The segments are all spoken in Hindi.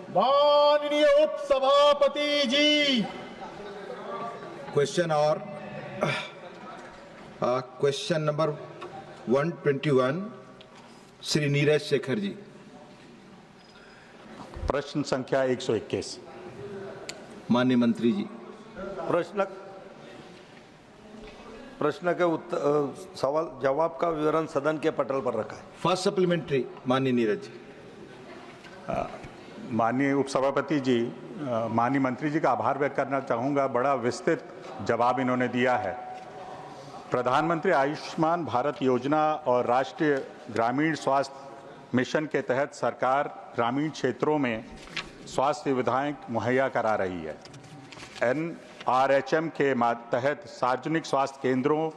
माननीय उप सभापति जी। क्वेश्चन और क्वेश्चन नंबर 121 श्री नीरज शेखर जी। प्रश्न संख्या 121। माननीय मंत्री जी। प्रश्न के सवाल जवाब का विवरण सदन के पटल पर रखा है। फर्स्ट सप्लीमेंट्री माननीय नीरज जी। माननीय उपसभापति जी, माननीय मंत्री जी का आभार व्यक्त करना चाहूँगा। बड़ा विस्तृत जवाब इन्होंने दिया है। प्रधानमंत्री आयुष्मान भारत योजना और राष्ट्रीय ग्रामीण स्वास्थ्य मिशन के तहत सरकार ग्रामीण क्षेत्रों में स्वास्थ्य सुविधाएं मुहैया करा रही है। NRHM के तहत सार्वजनिक स्वास्थ्य केंद्रों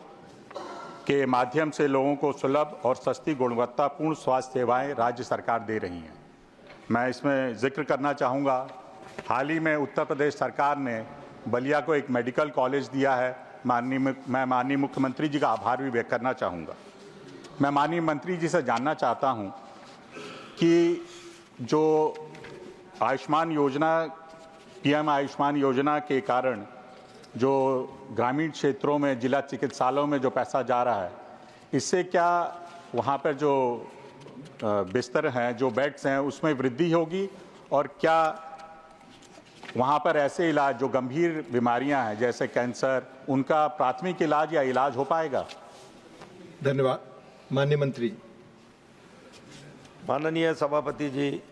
के माध्यम से लोगों को सुलभ और सस्ती गुणवत्तापूर्ण स्वास्थ्य सेवाएं राज्य सरकार दे रही है। मैं इसमें जिक्र करना चाहूँगा, हाल ही में उत्तर प्रदेश सरकार ने बलिया को एक मेडिकल कॉलेज दिया है। मैं माननीय मुख्यमंत्री जी का आभार भी व्यक्त करना चाहूँगा। मैं माननीय मंत्री जी से जानना चाहता हूँ कि जो आयुष्मान योजना, PM आयुष्मान योजना के कारण जो ग्रामीण क्षेत्रों में जिला चिकित्सालयों में जो पैसा जा रहा है, इससे क्या वहाँ पर जो बिस्तर हैं, जो बेड्स हैं, उसमें वृद्धि होगी और क्या वहाँ पर ऐसे इलाज जो गंभीर बीमारियाँ हैं जैसे कैंसर, उनका प्राथमिक इलाज या इलाज हो पाएगा? धन्यवाद। माननीय मंत्री जी। माननीय सभापति जी,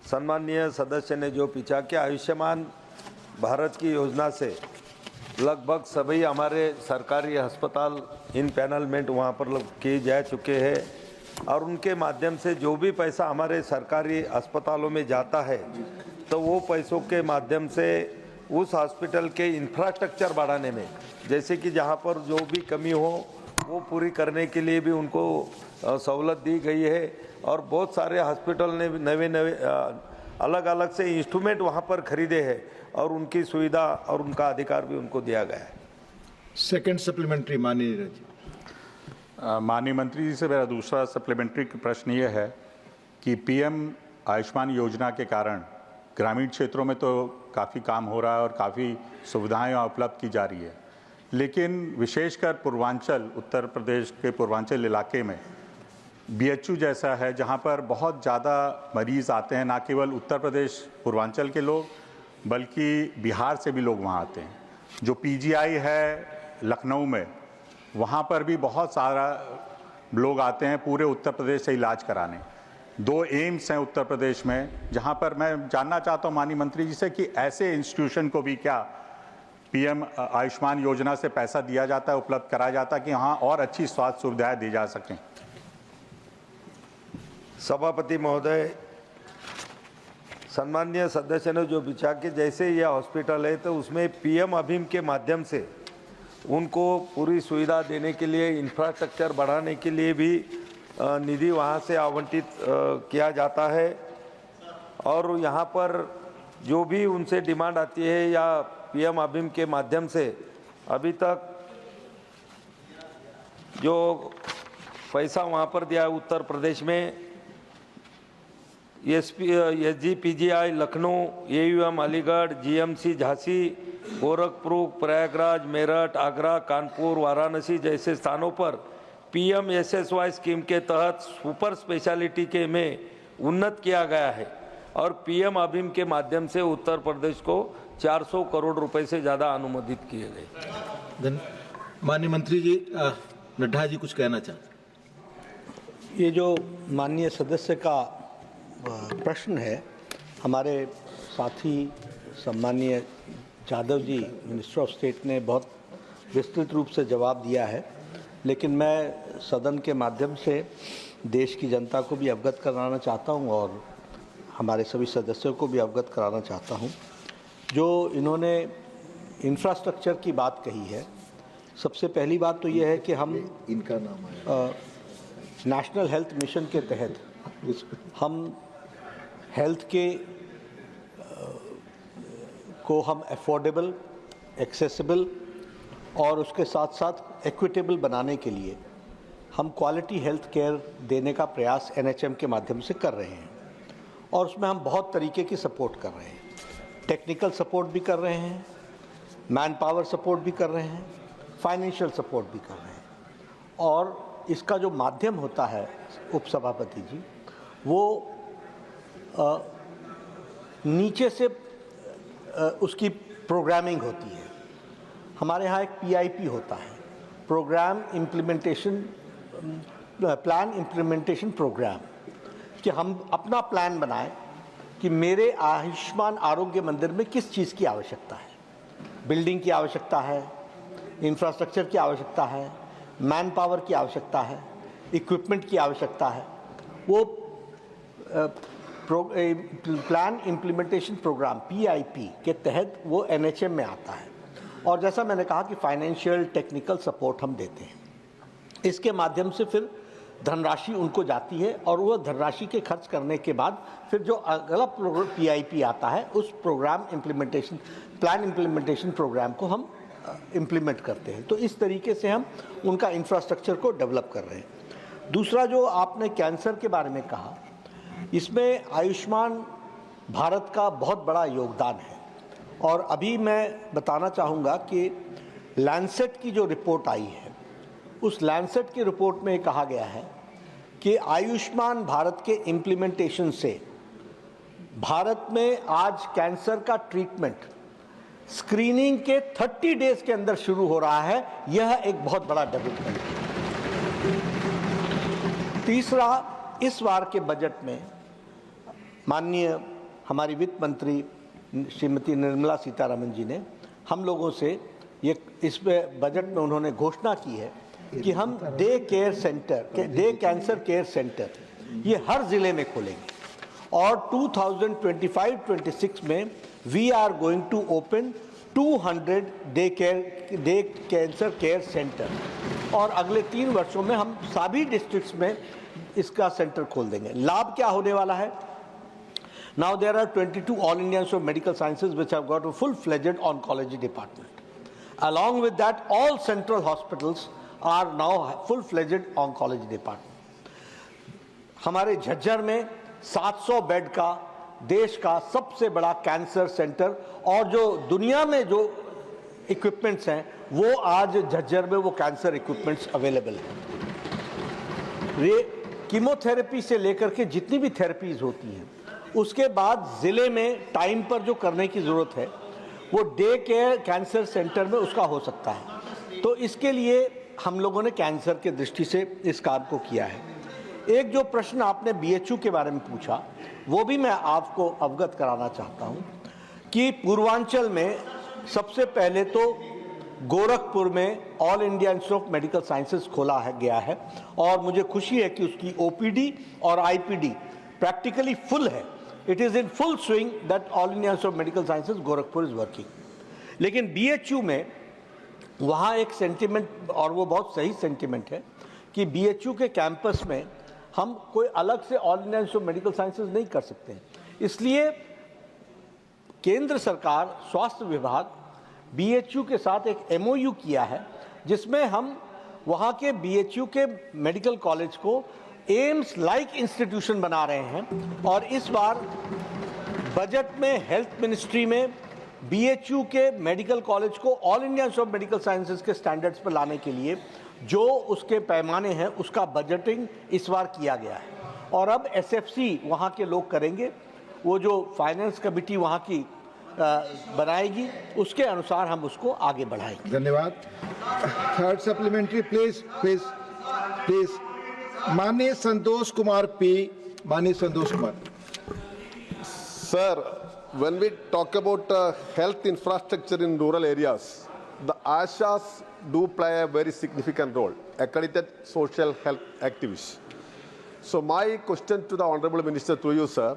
सम्माननीय सदस्य ने जो पूछा कि आयुष्मान भारत की योजना से लगभग सभी हमारे सरकारी अस्पताल इन पैनलमेंट वहाँ पर किए जा चुके हैं और उनके माध्यम से जो भी पैसा हमारे सरकारी अस्पतालों में जाता है तो वो पैसों के माध्यम से उस हॉस्पिटल के इंफ्रास्ट्रक्चर बढ़ाने में, जैसे कि जहाँ पर जो भी कमी हो वो पूरी करने के लिए भी उनको सहूलत दी गई है और बहुत सारे हॉस्पिटल ने नए अलग अलग से इंस्ट्रूमेंट वहाँ पर खरीदे हैं और उनकी सुविधा और उनका अधिकार भी उनको दिया गया है। सेकंड सप्लीमेंट्री माननीय नीरज जी। माननीय मंत्री जी से मेरा दूसरा सप्लीमेंट्री प्रश्न ये है कि PM आयुष्मान योजना के कारण ग्रामीण क्षेत्रों में तो काफ़ी काम हो रहा है और काफ़ी सुविधाएं उपलब्ध की जा रही है, लेकिन विशेषकर पूर्वांचल, उत्तर प्रदेश के पूर्वांचल इलाके में BHU जैसा है जहां पर बहुत ज़्यादा मरीज़ आते हैं, ना केवल उत्तर प्रदेश पूर्वांचल के लोग बल्कि बिहार से भी लोग वहां आते हैं। जो PGI है लखनऊ में, वहां पर भी बहुत सारा लोग आते हैं पूरे उत्तर प्रदेश से इलाज कराने। 2 एम्स हैं उत्तर प्रदेश में, जहां पर मैं जानना चाहता हूं माननीय मंत्री जी से कि ऐसे इंस्टीट्यूशन को भी क्या PM आयुष्मान योजना से पैसा दिया जाता है, उपलब्ध कराया जाता है कि वहाँ और अच्छी स्वास्थ्य सुविधाएं दी जा सकें? सभापति महोदय, सम्माननीय सदस्य ने जो पूछा कि जैसे यह हॉस्पिटल है तो उसमें PM अभिम के माध्यम से उनको पूरी सुविधा देने के लिए, इंफ्रास्ट्रक्चर बढ़ाने के लिए भी निधि वहाँ से आवंटित किया जाता है और यहाँ पर जो भी उनसे डिमांड आती है या PM अभिम के माध्यम से अभी तक जो पैसा वहाँ पर दिया है उत्तर प्रदेश में SGPGI Lucknow, AUM Aligarh, GMC Jhansi, Gorakhpur, Prayagraj, Meerut, Agra, Kanpur, Varanasi जैसे स्थानों पर PMSSY स्कीम के तहत सुपर स्पेशलिटी के में उन्नत किया गया है और PM अभिम के माध्यम से उत्तर प्रदेश को 400 करोड़ रुपए से ज़्यादा अनुमोदित किए गए। माननीय मंत्री जी, नड्डा जी कुछ कहना चाहते। ये जो माननीय सदस्य का प्रश्न है, हमारे साथी सम्माननीय Yadav ji minister of state ने बहुत विस्तृत रूप से जवाब दिया है, लेकिन मैं सदन के माध्यम से देश की जनता को भी अवगत कराना चाहता हूं और हमारे सभी सदस्यों को भी अवगत कराना चाहता हूं। जो इन्होंने इंफ्रास्ट्रक्चर की बात कही है, सबसे पहली बात तो ये है कि हम इनका नाम है नेशनल हेल्थ मिशन के तहत हम हेल्थ के को हम अफोर्डेबल, एक्सेसिबल और उसके साथ साथ इक्विटेबल बनाने के लिए हम क्वालिटी हेल्थ केयर देने का प्रयास NHM के माध्यम से कर रहे हैं और उसमें हम बहुत तरीके की सपोर्ट कर रहे हैं। टेक्निकल सपोर्ट भी कर रहे हैं, मैन पावर सपोर्ट भी कर रहे हैं, फाइनेंशियल सपोर्ट भी कर रहे हैं। और इसका जो माध्यम होता है उपसभापति जी, वो नीचे से उसकी प्रोग्रामिंग होती है। हमारे यहाँ एक PIP होता है, programme implementation plan implementation programme, कि हम अपना प्लान बनाएं कि मेरे आयुष्मान आरोग्य मंदिर में किस चीज़ की आवश्यकता है। बिल्डिंग की आवश्यकता है, इंफ्रास्ट्रक्चर की आवश्यकता है, मैन पावर की आवश्यकता है, इक्विपमेंट की आवश्यकता है। वो प्लान इम्प्लीमेंटेशन प्रोग्राम PIP के तहत वो NHM में आता है। और जैसा मैंने कहा कि फाइनेंशियल टेक्निकल सपोर्ट हम देते हैं। इसके माध्यम से फिर धनराशि उनको जाती है और वो धनराशि के खर्च करने के बाद फिर जो अगला PIP आता है उस programme implementation plan implementation programme को हम इम्प्लीमेंट करते हैं। तो इस तरीके से हम उनका इंफ्रास्ट्रक्चर को डेवलप कर रहे हैं। दूसरा जो आपने कैंसर के बारे में कहा, इसमें आयुष्मान भारत का बहुत बड़ा योगदान है। और अभी मैं बताना चाहूँगा कि लैंसेट की जो रिपोर्ट आई है, उस लैंसेट की रिपोर्ट में कहा गया है कि आयुष्मान भारत के इम्प्लीमेंटेशन से भारत में आज कैंसर का ट्रीटमेंट स्क्रीनिंग के 30 डेज के अंदर शुरू हो रहा है। यह एक बहुत बड़ा डेवलपमेंट है। तीसरा, इस बार के बजट में माननीय हमारी वित्त मंत्री श्रीमती निर्मला सीतारमण जी ने हम लोगों से ये इस बजट में उन्होंने घोषणा की है कि हम डे कैंसर केयर सेंटर ये हर ज़िले में खोलेंगे। और 2025-26 में we are going to open 200 day cancer care centre. और अगले 3 वर्षों में हम सभी डिस्ट्रिक्ट्स में इसका सेंटर खोल देंगे। लाभ क्या होने वाला है? Now there are 22 All India Institute of Medical Sciences which have got a full-fledged oncology department. Along with that, all central hospitals are now full-fledged oncology department. हमारे झज्जर में 700 बेड का देश का सबसे बड़ा कैंसर सेंटर, और जो दुनिया में जो इक्विपमेंट्स हैं वो आज झज्जर में वो कैंसर इक्विपमेंट्स अवेलेबल हैं। ये कीमोथेरेपी से लेकर के जितनी भी थेरेपीज होती हैं, उसके बाद ज़िले में टाइम पर जो करने की ज़रूरत है वो डे केयर कैंसर सेंटर में उसका हो सकता है। तो इसके लिए हम लोगों ने कैंसर के दृष्टि से इस काम को किया है। एक जो प्रश्न आपने BHU के बारे में पूछा, वो भी मैं आपको अवगत कराना चाहता हूँ कि पूर्वांचल में सबसे पहले तो गोरखपुर में all India institute of medical sciences खोला गया है। और मुझे खुशी है कि उसकी OPD और IPD प्रैक्टिकली फुल है। It is in full swing that All India Institute of Medical Sciences Gorakhpur is working। लेकिन BHU में वहाँ एक सेंटिमेंट, और वो बहुत सही सेंटिमेंट है, कि BHU के कैंपस में हम कोई अलग से all India institute of medical sciences नहीं कर सकते हैं। इसलिए केंद्र सरकार स्वास्थ्य विभाग BHU के साथ एक MOU किया है, जिसमें हम वहाँ के BHU के मेडिकल कॉलेज को एम्स लाइक इंस्टीट्यूशन बना रहे हैं। और इस बार बजट में हेल्थ मिनिस्ट्री में BHU के मेडिकल कॉलेज को all India institute of medical sciences के स्टैंडर्ड्स पर लाने के लिए जो उसके पैमाने हैं उसका बजटिंग इस बार किया गया है। और अब SFC वहाँ के लोग करेंगे, वो जो फाइनेंस कमेटी वहाँ की बनाएगी, उसके अनुसार हम उसको आगे बढ़ाएंगे। धन्यवाद। Third supplementary please please please. माननीय संतोष कुमार P। माननीय Santosh Kumar. Sir, when we talk about health infrastructure in rural areas, the ASHAs do play a very significant role, accredited social health activists. So my question to the Honorable Minister through you, sir,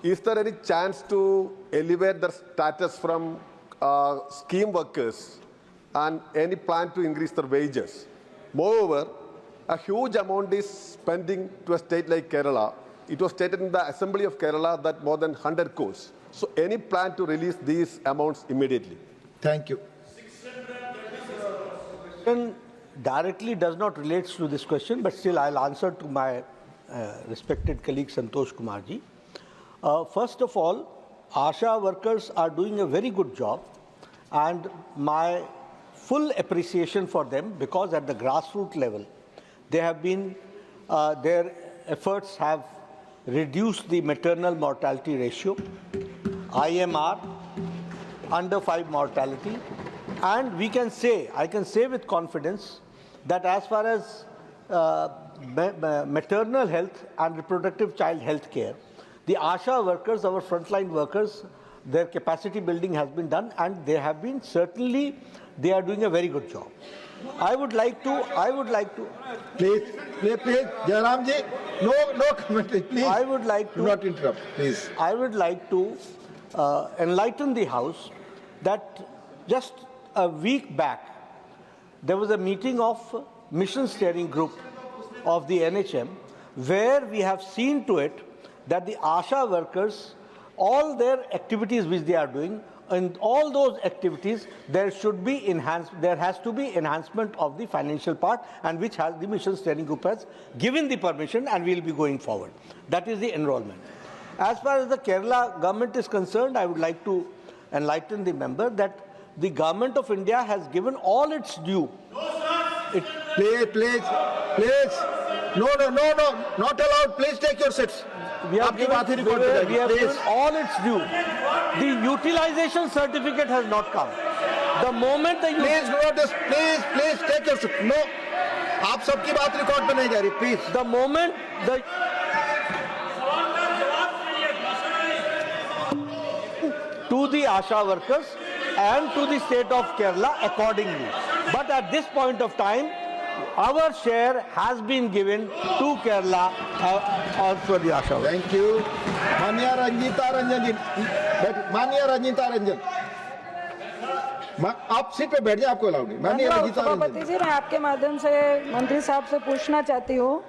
is there any chance to elevate their status from scheme workers and any plan to increase their wages? Moreover, a huge amount is spending to a state like Kerala. It was stated in the Assembly of Kerala that more than 100 crores. So any plan to release these amounts immediately? Thank you. Directly does not relate to this question, but still I'll answer to my respected colleague Santosh Kumar ji. First of all, ASHA workers are doing a very good job, and my full appreciation for them, because at the grassroots level, they have been, their efforts have reduced the maternal mortality ratio, IMR, under 5 mortality, and we can say, I can say with confidence that as far as maternal health and reproductive child health care, the ASHA workers, our frontline workers, their capacity building has been done, and they have been certainly, they are doing a very good job. I would like to. Please, Jairam ji, no commentary, please. I would like to. Do not interrupt, please. I would like to enlighten the House that just a week back, there was a meeting of Mission Steering Group of the NHM, where we have seen to it that the ASHA workers, all their activities which they are doing, in all those activities, there should be there has to be enhancement of the financial part, and which has the Mission Steering Group has given the permission, and we will be going forward. That is the enrollment. As far as the Kerala government is concerned, I would like to enlighten the member that the government of India has given all its due. Please. No, not allowed. Please take your seats. We have given all its due. The utilization certificate has not come. The moment the please take your seat. No, आप सबकी बात रिकॉर्ड पे नहीं जा रही. Please. The moment the to the ASHA workers and to the state of Kerala accordingly. But at this point of time, our share has been given to Kerala also the ASHA workers. Thank you. माननीय रंजीता रंजन जी, माननीय रंजीता रंजन, आप सीट पे बैठ जाए, आपको अलाउड नहीं. माननीय रंजीता सभापति रंजन जी, मैं आपके माध्यम से मंत्री साहब से पूछना चाहती हूँ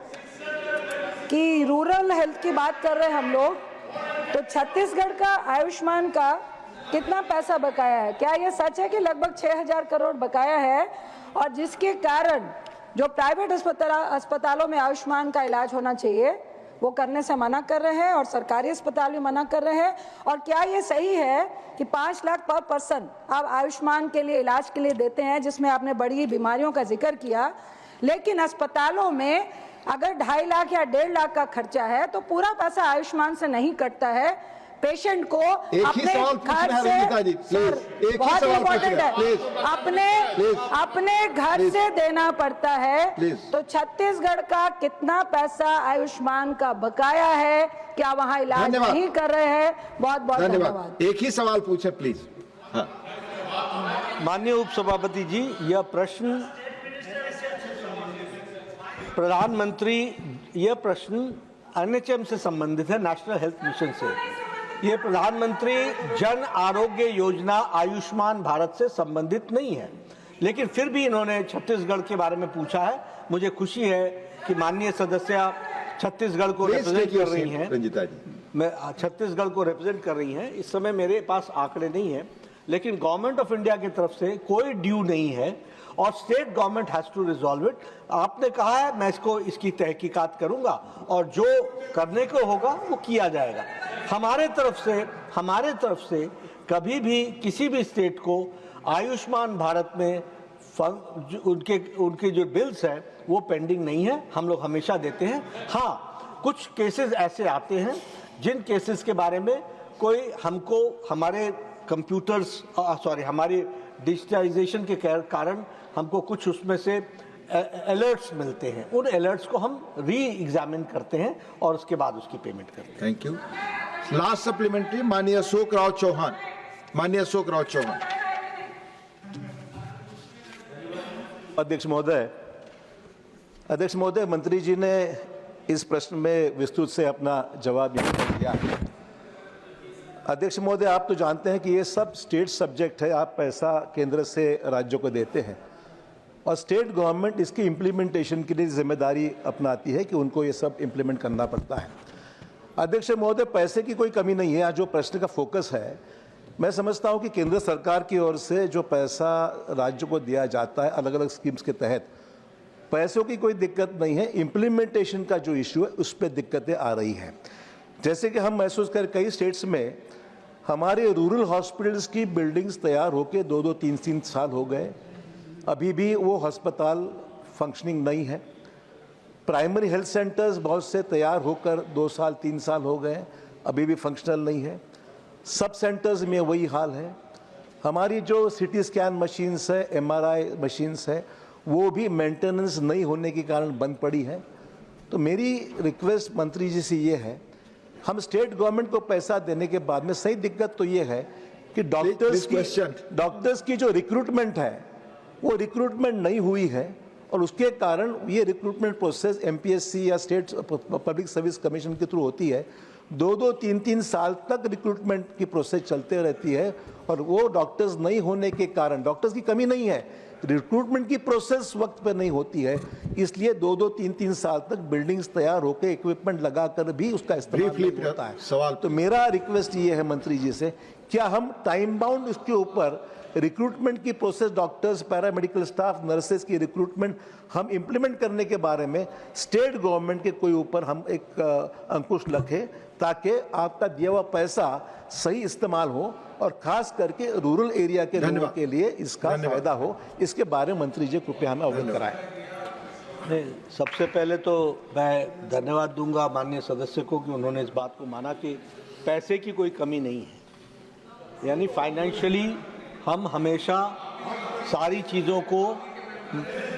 कि रूरल हेल्थ की बात कर रहे हैं हम लोग, तो छत्तीसगढ़ का आयुष्मान का कितना पैसा बकाया है? क्या ये सच है कि लगभग 6,000 करोड़ बकाया है, और जिसके कारण जो प्राइवेट अस्पतालों में आयुष्मान का इलाज होना चाहिए वो करने से मना कर रहे हैं, और सरकारी अस्पताल भी मना कर रहे हैं? और क्या ये सही है कि 5 लाख पर पर्सन आप आयुष्मान के लिए इलाज के लिए देते हैं, जिसमें आपने बड़ी बीमारियों का जिक्र किया, लेकिन अस्पतालों में अगर 2.5 लाख या 1.5 लाख का खर्चा है तो पूरा पैसा आयुष्मान से नहीं कटता है? पेशेंट को अपने घर से, बहुत इम्पोर्टेंट है, अपने घर से देना पड़ता है. तो छत्तीसगढ़ का कितना पैसा आयुष्मान का बकाया है? क्या वहाँ इलाज नहीं कर रहे हैं? बहुत बहुत धन्यवाद. एक ही सवाल पूछे प्लीज. माननीय उपसभापति जी, यह प्रश्न प्रधानमंत्री, यह प्रश्न NHM से संबंधित है, नेशनल हेल्थ मिशन से. ये प्रधानमंत्री जन आरोग्य योजना आयुष्मान भारत से संबंधित नहीं है, लेकिन फिर भी इन्होंने छत्तीसगढ़ के बारे में पूछा है. मुझे खुशी है कि माननीय सदस्य छत्तीसगढ़ को रिप्रेजेंट कर रही हैं. मैं छत्तीसगढ़ को रिप्रेजेंट कर रही हैं. इस समय मेरे पास आंकड़े नहीं है, लेकिन गवर्नमेंट ऑफ इंडिया की तरफ से कोई ड्यू नहीं है, और state government has to resolve it. आपने कहा है, मैं इसकी तहकीकात करूंगा, और जो करने को होगा वो किया जाएगा. हमारे तरफ से कभी भी किसी भी स्टेट को आयुष्मान भारत में उनके जो बिल्स हैं वो पेंडिंग नहीं है. हम लोग हमेशा देते हैं. हाँ, कुछ केसेस ऐसे आते हैं जिन केसेस के बारे में कोई हमको हमारे हमारे डिजिटाइजेशन के कारण हमको कुछ उसमें से अलर्ट्स मिलते हैं. उन अलर्ट्स को हम री एग्जामिन करते हैं और उसके बाद उसकी पेमेंट करते हैं. Thank you. लास्ट सप्लीमेंट्री, माननीय अशोक राव चौहान. माननीय अशोक राव चौहान. अध्यक्ष महोदय, मंत्री जी ने इस प्रश्न में विस्तृत से अपना जवाब दिया है. अध्यक्ष महोदय, आप तो जानते हैं कि ये सब स्टेट सब्जेक्ट है. आप पैसा केंद्र से राज्यों को देते हैं, और स्टेट गवर्नमेंट इसकी इम्प्लीमेंटेशन के लिए जिम्मेदारी अपनाती है कि उनको ये सब इम्प्लीमेंट करना पड़ता है. अध्यक्ष महोदय, पैसे की कोई कमी नहीं है. आज जो प्रश्न का फोकस है, मैं समझता हूं कि केंद्र सरकार की ओर से जो पैसा राज्यों को दिया जाता है अलग अलग स्कीम्स के तहत, पैसों की कोई दिक्कत नहीं है. इम्प्लीमेंटेशन का जो इशू है उस पर दिक्कतें आ रही हैं. जैसे कि हम महसूस कर कई स्टेट्स में हमारे रूरल हॉस्पिटल्स की बिल्डिंग्स तैयार होके 2-2, 3-3 साल हो गए, अभी भी वो अस्पताल फंक्शनिंग नहीं है। प्राइमरी हेल्थ सेंटर्स बहुत से तैयार होकर 2 साल 3 साल हो गए, अभी भी फंक्शनल नहीं है। सब सेंटर्स में वही हाल है। हमारी जो सीटी स्कैन मशीन्स है, एमआरआई मशीन्स है, वो भी मेंटेनेंस नहीं होने के कारण बंद पड़ी है। तो मेरी रिक्वेस्ट मंत्री जी से ये है, हम स्टेट गवर्नमेंट को पैसा देने के बाद में सही दिक्कत तो ये है कि डॉक्टर्स की जो रिक्रूटमेंट है वो रिक्रूटमेंट नहीं हुई है, और उसके कारण ये रिक्रूटमेंट प्रोसेस एमपीएससी या स्टेट पब्लिक सर्विस कमीशन के थ्रू होती है। 2-2, 3-3 साल तक रिक्रूटमेंट की प्रोसेस चलते रहती है, और वो डॉक्टर्स नहीं होने के कारण, डॉक्टर्स की कमी नहीं है, रिक्रूटमेंट की प्रोसेस वक्त पर नहीं होती है, इसलिए 2-2, 3-3 साल तक बिल्डिंग्स तैयार होकर इक्विपमेंट लगाकर भी उसका इस्तेमाल नहीं होता है। सवाल तो मेरा रिक्वेस्ट ये है मंत्री जी से, क्या हम टाइम बाउंड इसके ऊपर रिक्रूटमेंट की process, doctors, paramedical staff, nurses की रिक्रूटमेंट हम इंप्लीमेंट करने के बारे में स्टेट गवर्नमेंट के कोई ऊपर हम एक अंकुश रखें, ताकि आपका दिया हुआ पैसा सही इस्तेमाल हो और खास करके रूरल एरिया के लोगों के लिए इसका फायदा हो। इसके बारे में मंत्री जी कृपया हमें अवगत कराएं। नहीं, सबसे पहले तो मैं धन्यवाद दूंगा माननीय सदस्य को कि उन्होंने इस बात को माना कि पैसे की कोई कमी नहीं है, यानी फाइनेंशियली हम हमेशा सारी चीज़ों को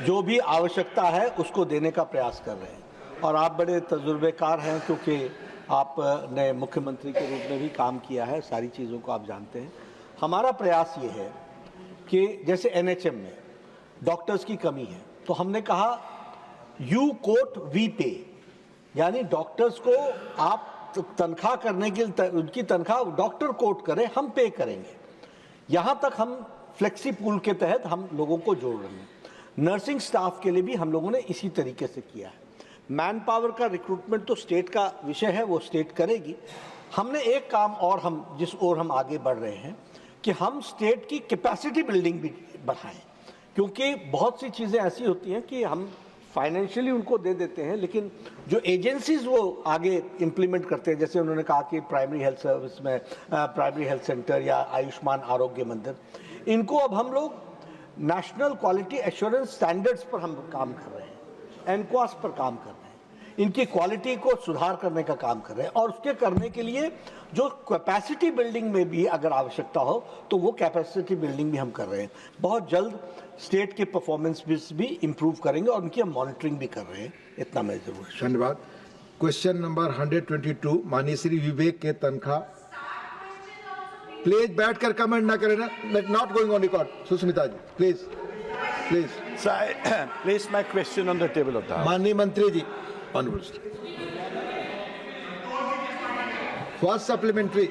जो भी आवश्यकता है उसको देने का प्रयास कर रहे हैं। और आप बड़े तजुर्बेकार हैं, क्योंकि आपने मुख्यमंत्री के रूप में भी काम किया है, सारी चीज़ों को आप जानते हैं। हमारा प्रयास ये है कि जैसे एनएचएम में डॉक्टर्स की कमी है, तो हमने कहा यू कोट वी पे, यानी डॉक्टर्स को आप तनख्वाह करने के लिए उनकी तनख्वाह डॉक्टर कोट करे, हम पे करेंगे। यहाँ तक हम फ्लेक्सी पूल के तहत हम लोगों को जोड़ रहे हैं। नर्सिंग स्टाफ के लिए भी हम लोगों ने इसी तरीके से किया है। मैन पावर का रिक्रूटमेंट तो स्टेट का विषय है, वो स्टेट करेगी। हमने एक काम और हम जिस ओर हम आगे बढ़ रहे हैं कि हम स्टेट की कैपेसिटी बिल्डिंग भी बढ़ाएं, क्योंकि बहुत सी चीज़ें ऐसी होती हैं कि हम फाइनेंशियली उनको दे देते हैं, लेकिन जो एजेंसीज वो आगे इम्प्लीमेंट करते हैं, जैसे उन्होंने कहा कि प्राइमरी हेल्थ सर्विस में प्राइमरी हेल्थ सेंटर या आयुष्मान आरोग्य मंदिर, इनको अब हम लोग नेशनल क्वालिटी एश्योरेंस स्टैंडर्ड्स पर हम काम कर रहे हैं, एनक्वास पर काम कर रहे हैं, इनकी क्वालिटी को सुधार करने का काम कर रहे हैं। और उसके करने के लिए जो कैपेसिटी बिल्डिंग में भी अगर आवश्यकता हो तो वो कैपेसिटी बिल्डिंग भी हम कर रहे हैं। बहुत जल्द स्टेट के परफॉर्मेंस भी इम्प्रूव करेंगे और उनकी हम मॉनिटरिंग भी कर रहे हैं। इतना मैं जरूर। धन्यवाद। क्वेश्चन नंबर 122 माननीय श्री विवेक के तनख्वाह। प्लीज बैठकर कमेंट ना करें, not going on record. Sushmita ji please please. So I place my question on the table of the House. माननीय मंत्री जी, फर्स्ट सप्लीमेंट्री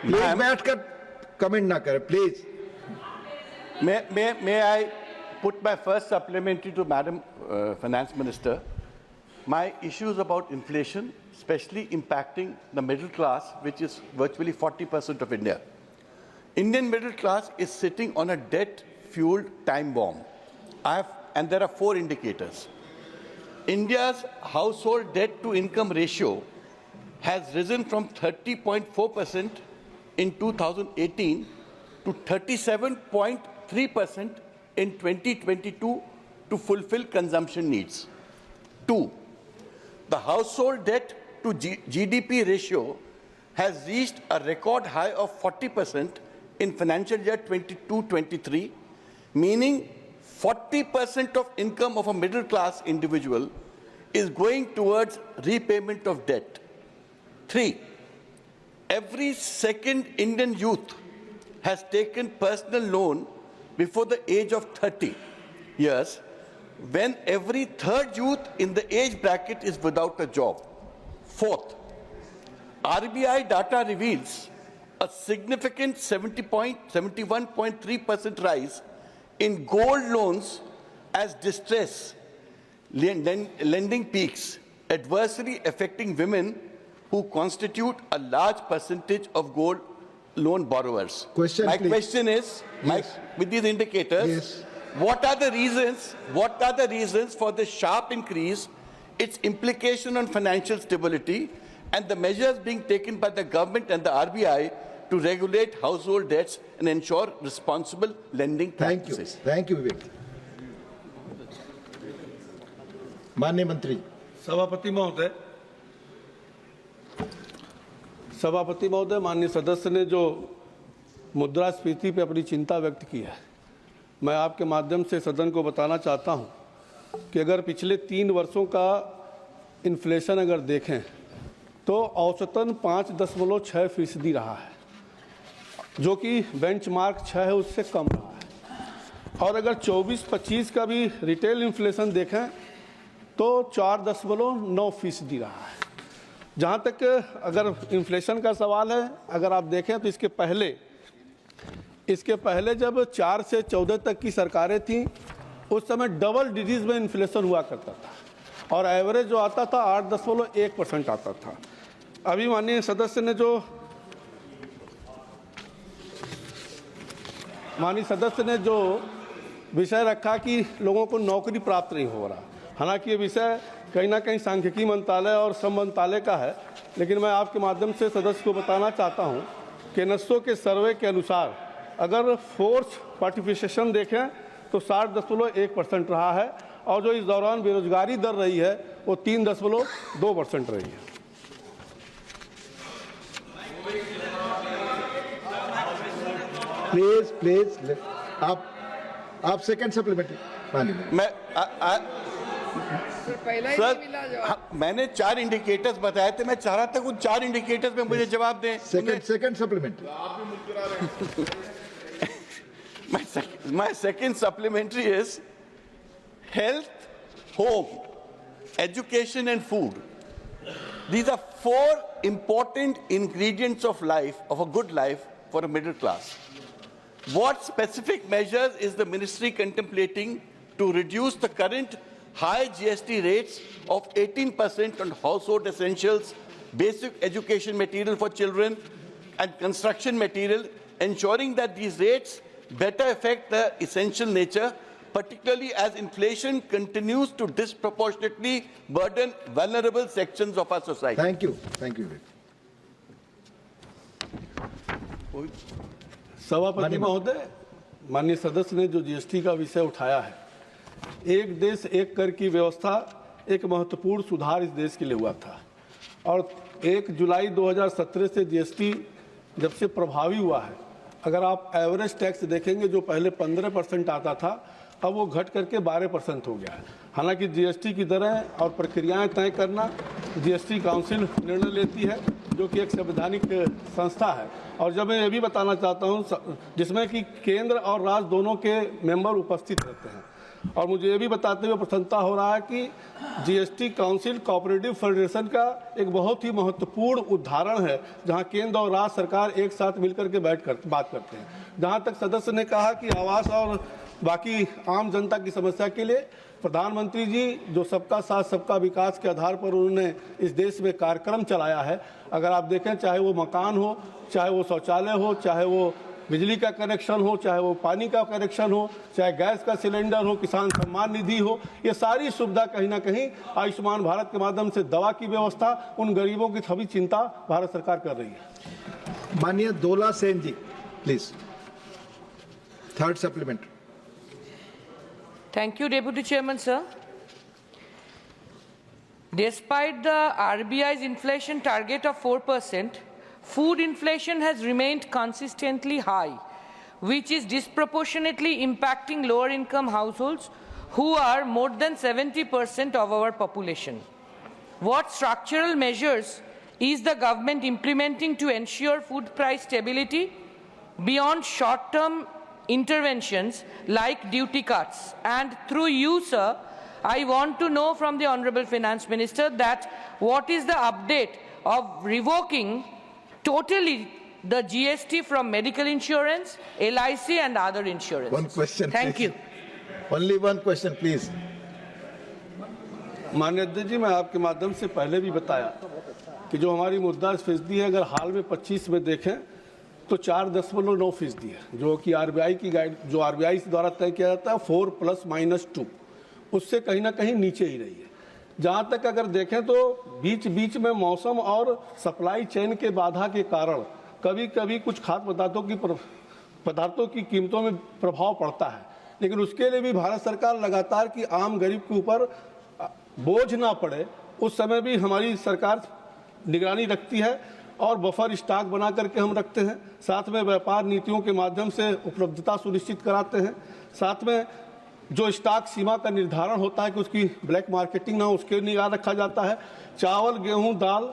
प्लीज बैठकर कमेंट ना करें please. May I put my first supplementary to Madam Finance Minister? My issues about inflation, especially impacting the middle class, which is virtually 40% of India. Indian middle class is sitting on a debt-fueled time bomb. And there are 4 indicators. India's household debt-to-income ratio has risen from 30.4% in 2018 to 37.3% in 2022 to fulfill consumption needs. 2, the household debt to GDP ratio has reached a record high of 40% in financial year 22-23, meaning 40% of income of a middle class individual is going towards repayment of debt. 3, every second Indian youth has taken personal loan before the age of 30 years, when every third youth in the age bracket is without a job. 4th, RBI data reveals a significant 71.3% rise in gold loans as distress lending peaks, adversely affecting women who constitute a large percentage of gold loan borrowers. Question, My please. question is, Yes. with these indicators, Yes. What are the reasons? What are the reasons for the sharp increase, its implication on financial stability, and the measures being taken by the government and the RBI to regulate household debts and ensure responsible lending Thank you. practices? Thank you, Vivek. माननीय मंत्री। सभापति महोदय, माननीय सदस्य ने जो मुद्रास्फीति पर अपनी चिंता व्यक्त की है, मैं आपके माध्यम से सदन को बताना चाहता हूं कि अगर पिछले 3 वर्षों का इन्फ्लेशन अगर देखें तो औसतन 5.6% रहा है, जो कि बेंचमार्क 6 है उससे कम रहा है। और अगर 24-25 का भी रिटेल इन्फ्लेशन देखें तो 4.9% रहा है। जहाँ तक अगर इन्फ्लेशन का सवाल है, अगर आप देखें तो इसके पहले जब 4 से 14 तक की सरकारें थीं, उस समय डबल डिजिट में इन्फ्लेशन हुआ करता था और एवरेज जो आता था 8.1% आता था। अभी माननीय सदस्य ने जो विषय रखा कि लोगों को नौकरी प्राप्त नहीं हो रहा, हालांकि ये विषय कहीं ना कहीं सांख्यिकी मंत्रालय और श्रम मंत्रालय का है, लेकिन मैं आपके माध्यम से सदस्य को बताना चाहता हूं कि NSO के सर्वे के अनुसार अगर फोर्स पार्टिसिपेशन देखें तो 60.1% रहा है और जो इस दौरान बेरोजगारी दर रही है वो 3.2% रही है। प्लीज आप सेकंड सप्लीमेंट्री माननीय। सर, मैंने 4 इंडिकेटर्स बताए थे, मैं चाह रहा था उन 4 इंडिकेटर्स में मुझे जवाब दें। Second supplementary. My second supplementary is health, home, education and food. These are 4 important ingredients of life, of a good life for a middle class. What specific measures is the ministry contemplating to reduce the current high GST rates of 18% on household essentials, basic education material for children and construction material, ensuring that these rates better affect the essential nature, particularly as inflation continues to disproportionately burden vulnerable sections of our society? Thank you. Thank you. सभापति महोदय, माननीय सदस्य ने जो जीएसटी का विषय उठाया है, एक देश एक कर की व्यवस्था एक महत्वपूर्ण सुधार इस देश के लिए हुआ था और 1 जुलाई 2017 से जीएसटी जब से प्रभावी हुआ है, अगर आप एवरेज टैक्स देखेंगे जो पहले 15% आता था, अब वो घट करके 12% हो गया है। हालांकि जीएसटी की दरें और प्रक्रियाएं तय करना जीएसटी काउंसिल निर्णय लेती है, जो कि एक संवैधानिक संस्था है। और जब मैं ये भी बताना चाहता हूँ जिसमें कि केंद्र और राज्य दोनों के मेंबर उपस्थित रहते हैं, और मुझे ये भी बताते हुए प्रसन्नता हो रहा है कि जीएसटी काउंसिल कोऑपरेटिव फेडरेशन का एक बहुत ही महत्वपूर्ण उदाहरण है, जहां केंद्र और राज्य सरकार एक साथ मिलकर के बात करते हैं। जहां तक सदस्य ने कहा कि आवास और बाकी आम जनता की समस्या के लिए प्रधानमंत्री जी जो सबका साथ सबका विकास के आधार पर उन्होंने इस देश में कार्यक्रम चलाया है, अगर आप देखें चाहे वो मकान हो, चाहे वो शौचालय हो, चाहे वो बिजली का कनेक्शन हो, चाहे वो पानी का कनेक्शन हो, चाहे गैस का सिलेंडर हो, किसान सम्मान निधि हो, ये सारी सुविधा कहीं ना कहीं आयुष्मान भारत के माध्यम से दवा की व्यवस्था, उन गरीबों की सभी चिंता भारत सरकार कर रही है। माननीय Dola Sen ji, please third supplement. Thank you, Deputy Chairman, sir. Despite the RBI's inflation target of 4%, food inflation has remained consistently high, which is disproportionately impacting lower-income households who are more than 70% of our population. What structural measures is the government implementing to ensure food price stability beyond short-term interventions like duty cuts? And through you, sir, I want to know from the Honorable Finance Minister that what is the update of revoking totally the GST from medical insurance, LIC and other insurance? One question, Thank please. you. Only one question, please. माननीय अध्यक्ष जी, मैं आपके माध्यम से पहले भी बताया कि जो हमारी मुद्रास्फीति है, अगर हाल में 25 में देखें तो 4.9% है, जो कि आरबीआई की आरबीआई द्वारा तय किया जाता है 4+-2, उससे कहीं ना कहीं नीचे ही रही है। जहाँ तक अगर देखें तो बीच बीच में मौसम और सप्लाई चेन के बाधा के कारण कभी कभी कुछ खाद्य पदार्थों की कीमतों में प्रभाव पड़ता है, लेकिन उसके लिए भी भारत सरकार लगातार कि आम गरीब के ऊपर बोझ ना पड़े, उस समय भी हमारी सरकार निगरानी रखती है और बफर स्टॉक बना करके हम रखते हैं। साथ में व्यापार नीतियों के माध्यम से उपलब्धता सुनिश्चित कराते हैं। साथ में जो स्टॉक सीमा का निर्धारण होता है कि उसकी ब्लैक मार्केटिंग ना हो, उसके निगाह रखा जाता है। चावल, गेहूं, दाल,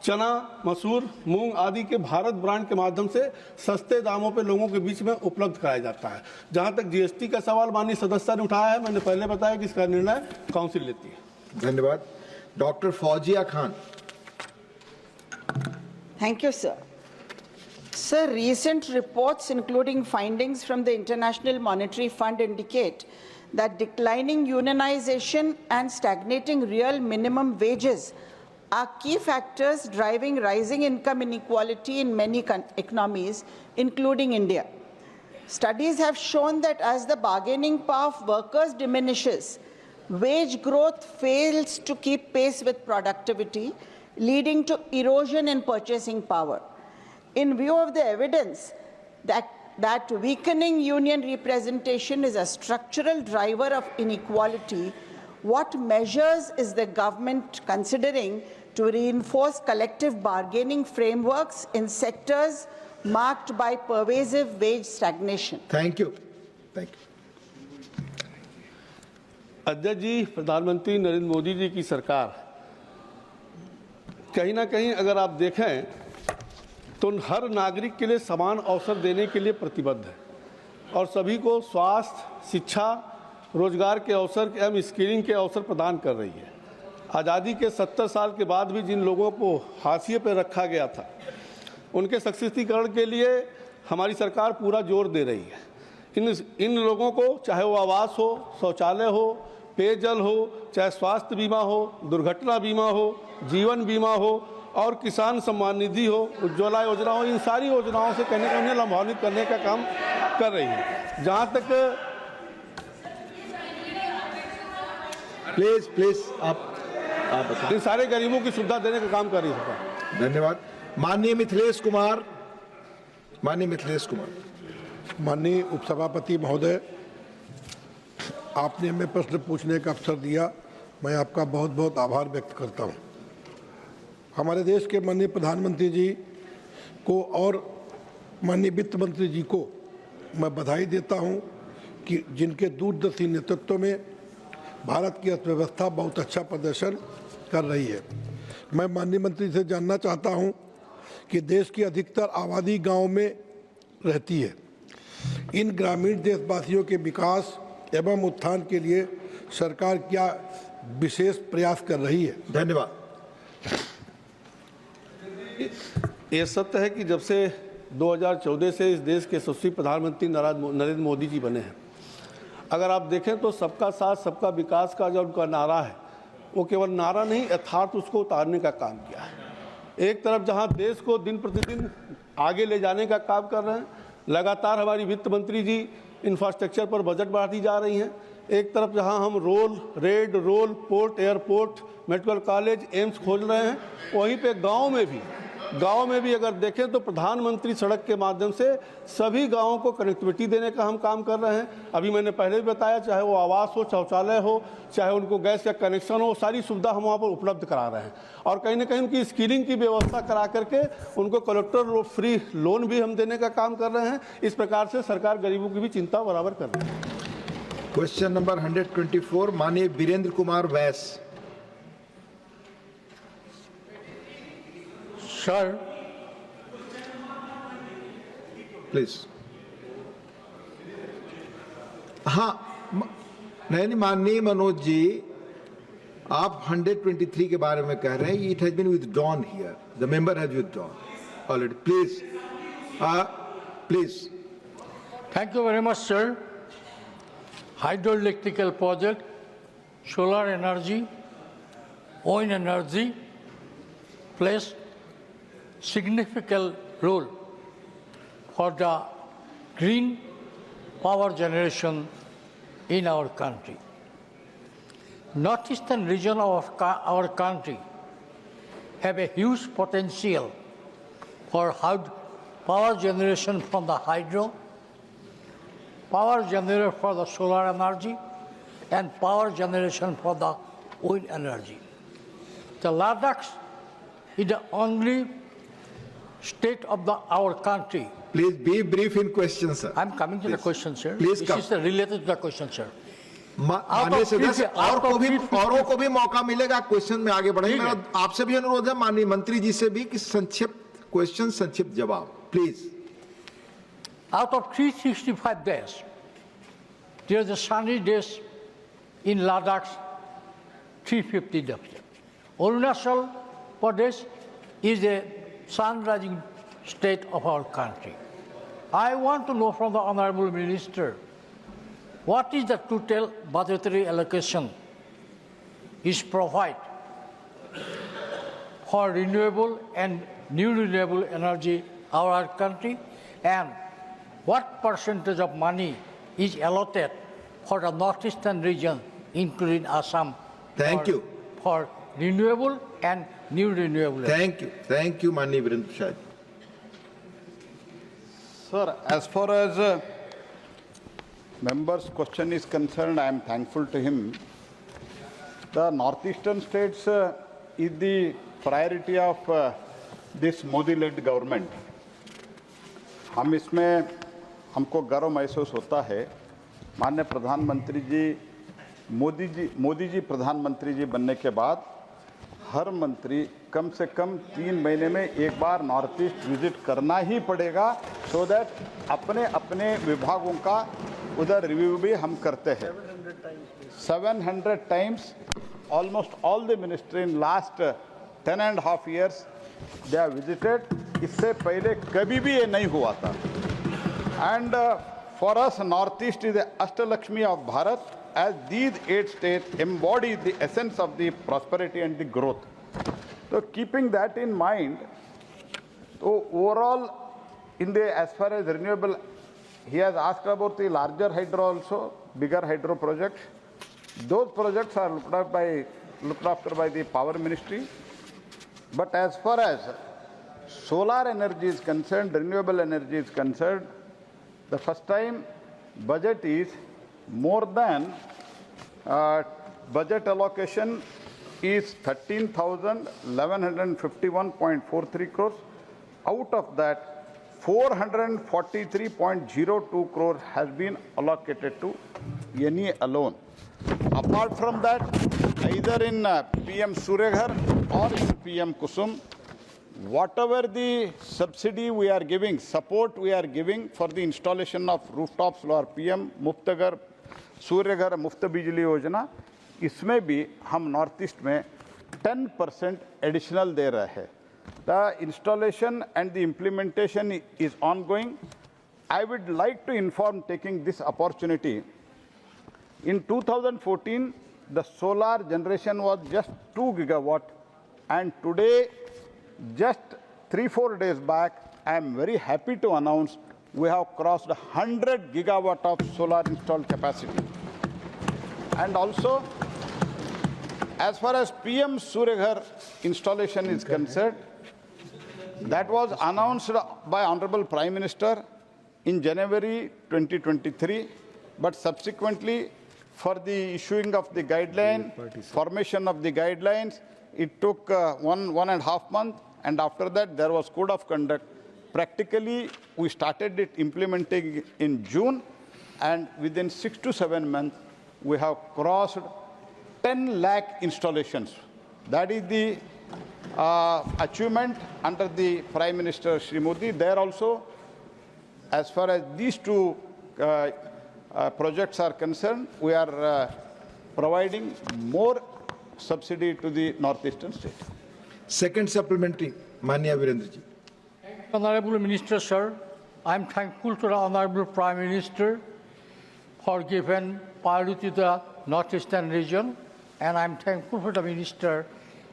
चना, मसूर, मूंग आदि के भारत ब्रांड के माध्यम से सस्ते दामों पे लोगों के बीच में उपलब्ध कराया जाता है। जहां तक जीएसटी का सवाल माननीय सदस्य ने उठाया है, मैंने पहले बताया कि इसका निर्णय काउंसिल लेती है। धन्यवाद। Doctor Fauzia Khan. Thank you, sir. Sir, recent reports, including findings from the International Monetary Fund, indicate that declining unionization and stagnating real minimum wages are key factors driving rising income inequality in many economies, including India. Studies have shown that as the bargaining power of workers diminishes, wage growth fails to keep pace with productivity, leading to erosion in purchasing power. In view of the evidence that weakening union representation is a structural driver of inequality, what measures is the government considering to reinforce collective bargaining frameworks in sectors marked by pervasive wage stagnation? Thank you. Thank you. अध्यक्ष जी, प्रधानमंत्री नरेंद्र मोदी जी की सरकार कहीं ना कहीं अगर आप देखें तो हर नागरिक के लिए समान अवसर देने के लिए प्रतिबद्ध है और सभी को स्वास्थ्य, शिक्षा, रोजगार के अवसर एवं स्किलिंग के अवसर प्रदान कर रही है। आज़ादी के 70 साल के बाद भी जिन लोगों को हाशिए पर रखा गया था, उनके सशक्तिकरण के लिए हमारी सरकार पूरा जोर दे रही है। इन लोगों को चाहे वो आवास हो, शौचालय हो, पेयजल हो, चाहे स्वास्थ्य बीमा हो, दुर्घटना बीमा हो, जीवन बीमा हो और किसान सम्मान निधि हो, उज्ज्वला योजना हो, इन सारी योजनाओं से कहने का उन्हें लाभान्वित करने का काम कर रही है। जहाँ तक प्लीज आप इन सारे गरीबों की सुविधा देने का काम कर रही है। धन्यवाद। माननीय मिथिलेश कुमार। माननीय उपसभापति महोदय, आपने हमें प्रश्न पूछने का अवसर दिया, मैं आपका बहुत बहुत आभार व्यक्त करता हूं। हमारे देश के माननीय प्रधानमंत्री जी को और माननीय वित्त मंत्री जी को मैं बधाई देता हूं कि जिनके दूरदर्शी नेतृत्व में भारत की अर्थव्यवस्था बहुत अच्छा प्रदर्शन कर रही है। मैं माननीय मंत्री से जानना चाहता हूं कि देश की अधिकतर आबादी गांव में रहती है। इन ग्रामीण देशवासियों के विकास एवं उत्थान के लिए सरकार क्या विशेष प्रयास कर रही है? धन्यवाद। ये सत्य है कि जब से 2014 से इस देश के यशस्वी प्रधानमंत्री नरेंद्र मोदी जी बने हैं, अगर आप देखें तो सबका साथ सबका विकास का जो उनका नारा है, वो केवल नारा नहीं, यथार्थ उसको उतारने का काम किया है। एक तरफ जहां देश को दिन प्रतिदिन आगे ले जाने का काम कर रहे हैं, लगातार हमारी वित्त मंत्री जी इंफ्रास्ट्रक्चर पर बजट बढ़ाती जा रही हैं। एक तरफ जहां हम rail, port, airport, medical college, AIIMS खोज रहे हैं, वहीं पे गांव में भी अगर देखें तो प्रधानमंत्री सड़क के माध्यम से सभी गांवों को कनेक्टिविटी देने का हम काम कर रहे हैं। अभी मैंने पहले भी बताया, चाहे वो आवास हो, शौचालय हो, चाहे उनको गैस का कनेक्शन हो, सारी सुविधा हम वहाँ पर उपलब्ध करा रहे हैं। और कहीं ना कहीं उनकी स्किलिंग की व्यवस्था करा करके उनको कलेक्टर फ्री लोन भी हम देने का काम कर रहे हैं। इस प्रकार से सरकार गरीबों की भी चिंता बराबर कर रही है। क्वेश्चन नंबर 124, माननीय वीरेंद्र कुमार वैस। Sir, please. हाँ, नहीं, माननीय मनोज जी, आप 123 के बारे में कह रहे हैं। It has been withdrawn here, the member has withdrawn already. Please. Thank you very much sir. Hydroelectrical project, solar energy, wind energy plays significant role for the green power generation in our country. Northeastern region of our country have a huge potential for power generation from the hydro, power generation for the solar energy, and power generation for the wind energy. The Ladakh is the only state of our country. Please be brief in questions, sir. I'm coming to the question, sir. Please this come. is related to the question, sir. माननीय सदस्य औरों को भी मौका मिलेगा क्वेश्चन में आगे बढ़ेंगे। मेरा आपसे भी अनुरोध है, माननीय मंत्री जी से भी, कि संक्षिप्त क्वेश्चन संक्षिप्त जवाब please. Out of 365 days, there are the sunny days in Ladakh, 350 days. Arunachal Pradesh is a sun-rising state of our country. I want to know from the Honorable Minister, what is the total budgetary allocation is provided for renewable and new renewable energy in our country, and what percentage of money is allotted for the northeastern region, including Assam? Thank you. For renewable and new renewable. Thank you, Mani Virendra Shah. Sir, as far as member's question is concerned, I am thankful to him. The northeastern states is the priority of this Modi-led government. हम इसमें हमको गर्व महसूस होता है। माननीय प्रधानमंत्री जी मोदी जी प्रधानमंत्री जी बनने के बाद हर मंत्री कम से कम 3 महीने में एक बार नॉर्थ ईस्ट विजिट करना ही पड़ेगा, सो दैट अपने अपने विभागों का उधर रिव्यू भी हम करते हैं। 700 times, almost all the ministry in last 10.5 years they have visited. इससे पहले कभी भी ये नहीं हुआ था। And for us, Northeast is the Ashtalakshmi of Bharat, as these 8 states embody the essence of the prosperity and the growth. So keeping that in mind, so overall, as far as renewable, he has asked about the larger hydro also, bigger hydro projects. Those projects are looked after by the Power Ministry. But as far as solar energy is concerned, renewable energy is concerned, the first time budget is more than budget allocation is 13,1151.43 crores. Out of that, 443.02 crores has been allocated to NE alone. Apart from that, either in PM Surya Ghar or in PM Kusum, whatever the subsidy we are giving, support we are giving for the installation of rooftop solar, PM Muft Ghar, Surya Ghar, Muft Bijli Yojana, इसमें भी हम नॉर्थ ईस्ट में 10% एडिशनल दे रहे हैं। The installation and the implementation is ongoing. I would like to inform, taking this opportunity, in 2014, the solar generation was just 2 gigawatt, and today, just 3-4 days back, I am very happy to announce we have crossed 100 gigawatt of solar installed capacity. And also, as far as PM Surya Ghar installation is concerned, that was announced by Honorable Prime Minister in January 2023, but subsequently, for the issuing of the guideline, formation of the guidelines, it took 1.5 months, and after that there was code of conduct. Practically, we started it implementing in June, and within 6 to 7 months, we have crossed 10 lakh installations. That is the achievement under the Prime Minister Shri Modi. There also, as far as these two projects are concerned, we are providing more subsidy to the northeastern state. Second supplementary, Manya Virendra ji. Honorable Minister, sir, I am thankful to the Honorable Prime Minister for giving priority to the northeastern region, and I am thankful for the Minister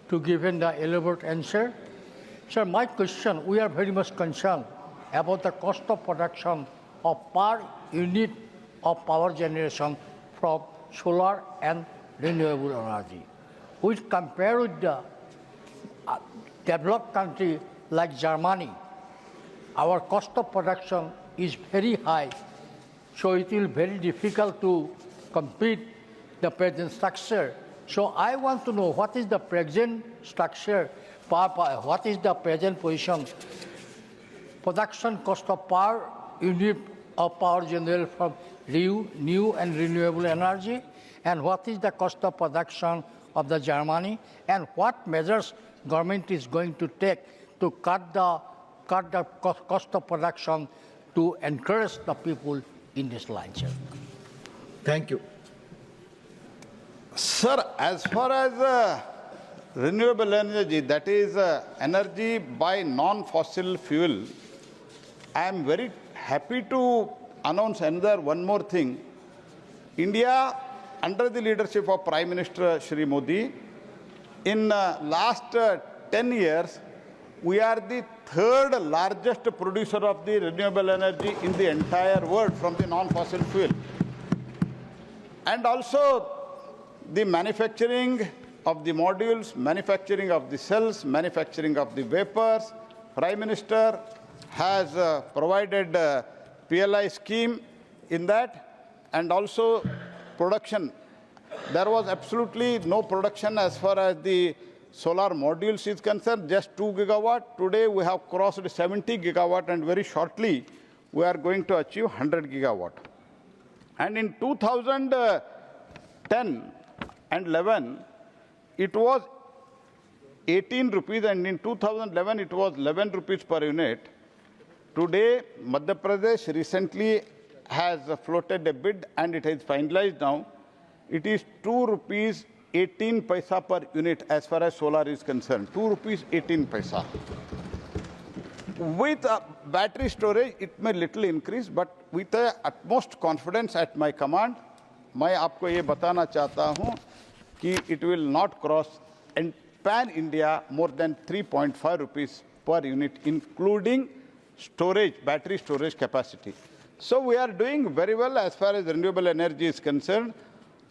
to give him the elaborate answer. Sir, my question, we are very much concerned about the cost of production of per unit of power generation from solar and renewable energy. We compare with the developed country like Germany, our cost of production is very high, so it will be very difficult to compete the present structure. So I want to know what is the present structure, what is the present position, production cost of per unit of power generated from new and renewable energy, and what is the cost of production of the Germany, and what measures government is going to take to cut the cost of production to encourage the people in this line, sir. Thank you. Sir, as far as renewable energy, that is energy by non-fossil fuel, I am very happy to announce one more thing. India, under the leadership of Prime Minister Shri Modi, in last 10 years, we are the third largest producer of the renewable energy in the entire world from the non-fossil fuel. And also the manufacturing of the modules, manufacturing of the cells, manufacturing of the vapors. Prime Minister has provided a PLI scheme in that, and also production. There was absolutely no production as far as the solar modules is concerned, just 2 gigawatt. Today we have crossed 70 gigawatt, and very shortly we are going to achieve 100 gigawatt. And in 2010 and 11, it was 18 rupees, and in 2011 it was 11 rupees per unit. Today, Madhya Pradesh recently has floated a bid, and it is finalized now. It is 2 rupees 18 paisa per unit as far as solar is concerned. 2 rupees 18 paisa. With battery storage, it may little increase, but with the utmost confidence at my command, मैं आपको ये बताना चाहता हूँ कि it will not cross in pan India more than 3.5 rupees per unit, including storage, battery storage capacity. So we are doing very well as far as renewable energy is concerned.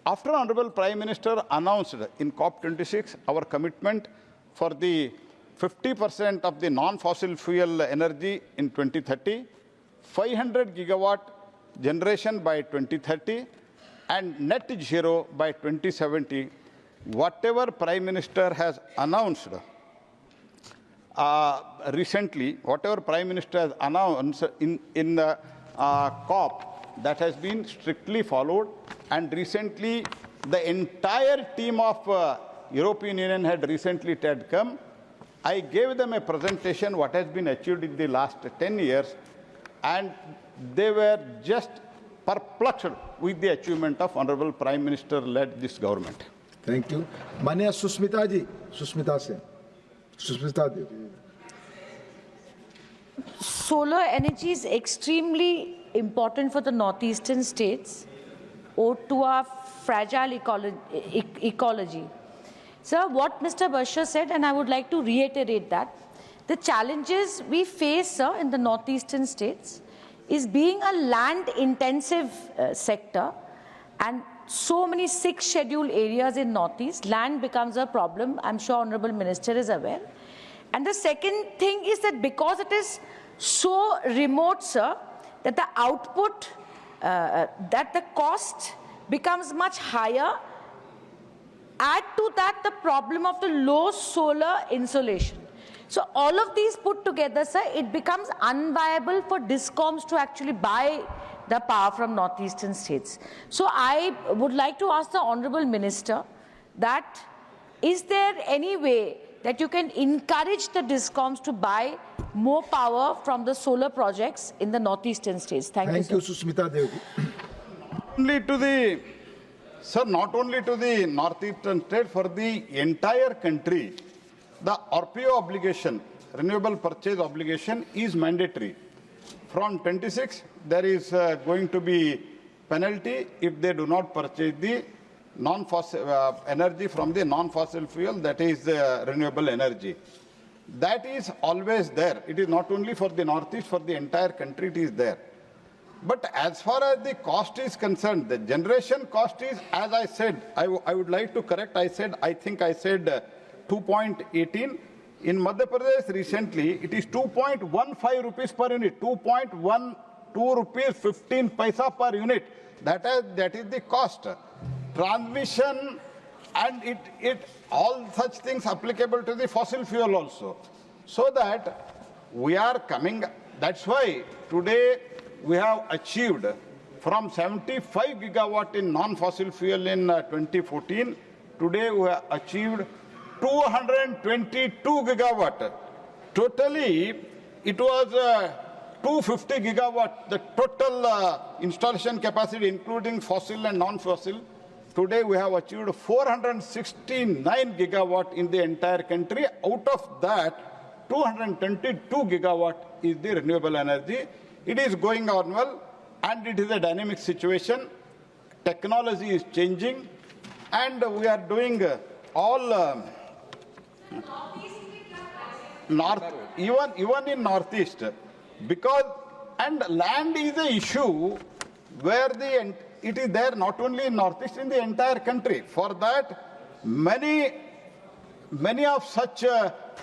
After Honorable Prime Minister announced in COP26 our commitment for the 50% of the non-fossil fuel energy in 2030, 500 gigawatt generation by 2030, and net zero by 2070, whatever Prime Minister has announced recently, whatever Prime Minister has announced in the COP, that has been strictly followed. And recently, the entire team of European Union had recently come. I gave them a presentation what has been achieved in the last 10 years, and they were just perplexed with the achievement of Honorable Prime Minister led this government. Thank you. Manya Susmita ji, Susmita Sen. Susmita ji. Solar energy is extremely important for the northeastern states or to our fragile ecology. Sir, what Mr. Bashar said, and I would like to reiterate that, the challenges we face, sir, in the northeastern states is being a land-intensive sector, and so many 6 scheduled areas in northeast, land becomes a problem. I'm sure Honorable Minister is aware. And the second thing is that because it is so remote, sir, that the output, that the cost becomes much higher. Add to that the problem of the low solar insolation. So all of these put together, sir, it becomes unviable for DISCOMs to actually buy the power from northeastern states. So I would like to ask the Honorable Minister that is there any way that you can encourage the DISCOMs to buy more power from the solar projects in the northeastern states? Thank you, Susmita Devi. Not only to the northeastern state, for the entire country, the RPO obligation, renewable purchase obligation, is mandatory. From 26, there is going to be penalty if they do not purchase the non-fossil energy from the non-fossil fuel, that is renewable energy. that is always there. It is not only for the Northeast, for the entire country it is there. But as far as the cost is concerned, the generation cost is, as I said, I would like to correct, I think I said 2.18. In Madhya Pradesh recently, it is 2.15 rupees per unit, 2.12 rupees 15 paisa per unit. That is the cost. Transmission and it all such things applicable to the fossil fuel also. So that we are coming, that's why today we have achieved from 75 gigawatt in non-fossil fuel in 2014, today we have achieved 222 gigawatt. Totally, it was 250 gigawatt, the total installation capacity, including fossil and non-fossil. Today, we have achieved 469 gigawatt in the entire country. Out of that, 222 gigawatt is the renewable energy. It is going on well, and it is a dynamic situation. Technology is changing, and we are doing all even in Northeast, because and land is an issue where it is there not only in Northeast, in the entire country. For that, many of such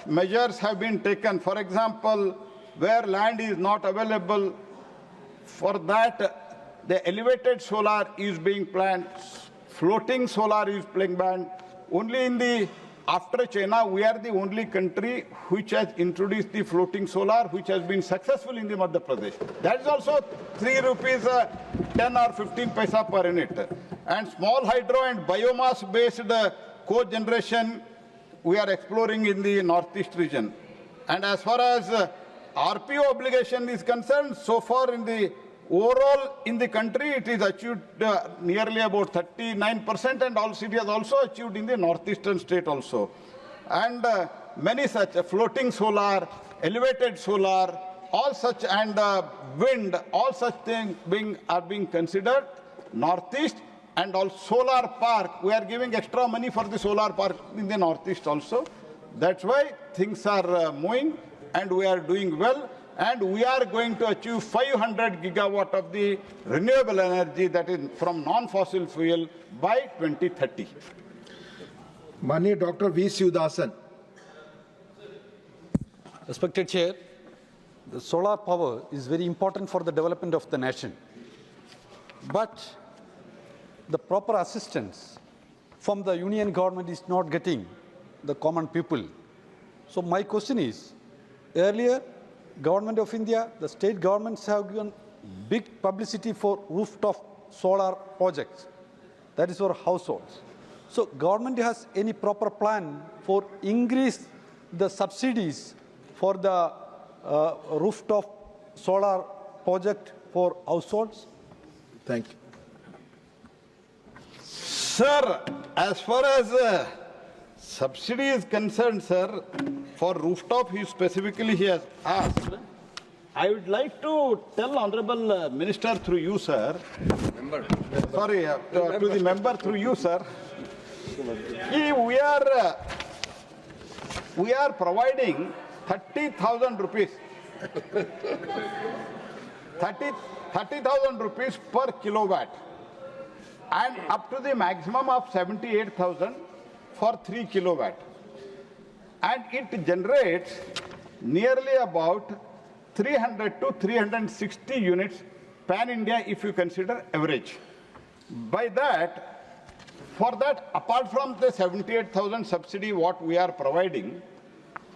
measures have been taken. For example, where land is not available, for that the elevated solar is being planned, floating solar is being planned. Only in the after China, we are the only country which has introduced the floating solar, which has been successful in the Madhya Pradesh. That is also 3 rupees 10 or 15 paisa per unit. And small hydro and biomass-based co-generation, we are exploring in the Northeast region. And as far as RPO obligation is concerned, so far in the overall in the country, it is achieved nearly about 39%, and also it has also achieved in the northeastern state also. And many such floating solar, elevated solar, all such, and wind, all such things are being considered. Northeast and all solar park, we are giving extra money for the solar park in the Northeast also. That's why things are moving, and we are doing well. And we are going to achieve 500 gigawatt of the renewable energy, that is from non-fossil fuel, by 2030. Mani Dr. V. Sivadasan. Respected Chair, the solar power is very important for the development of the nation. But the proper assistance from the union government is not getting the common people. So my question is, earlier, Government of India, the state governments have given big publicity for rooftop solar projects. That is for households. So government has any proper plan for increase the subsidies for the rooftop solar project for households? Thank you. Sir, as far as subsidy is concerned, sir, for rooftop, he has asked. I would like to tell Honorable Minister through you, sir. Sorry, to the member through you, sir. We are providing 30,000 rupees. 30,000 rupees per kilowatt, and up to the maximum of 78,000 for 3 kilowatt. And it generates nearly about 300 to 360 units pan-India if you consider average. By that, for that, apart from the 78,000 subsidy what we are providing,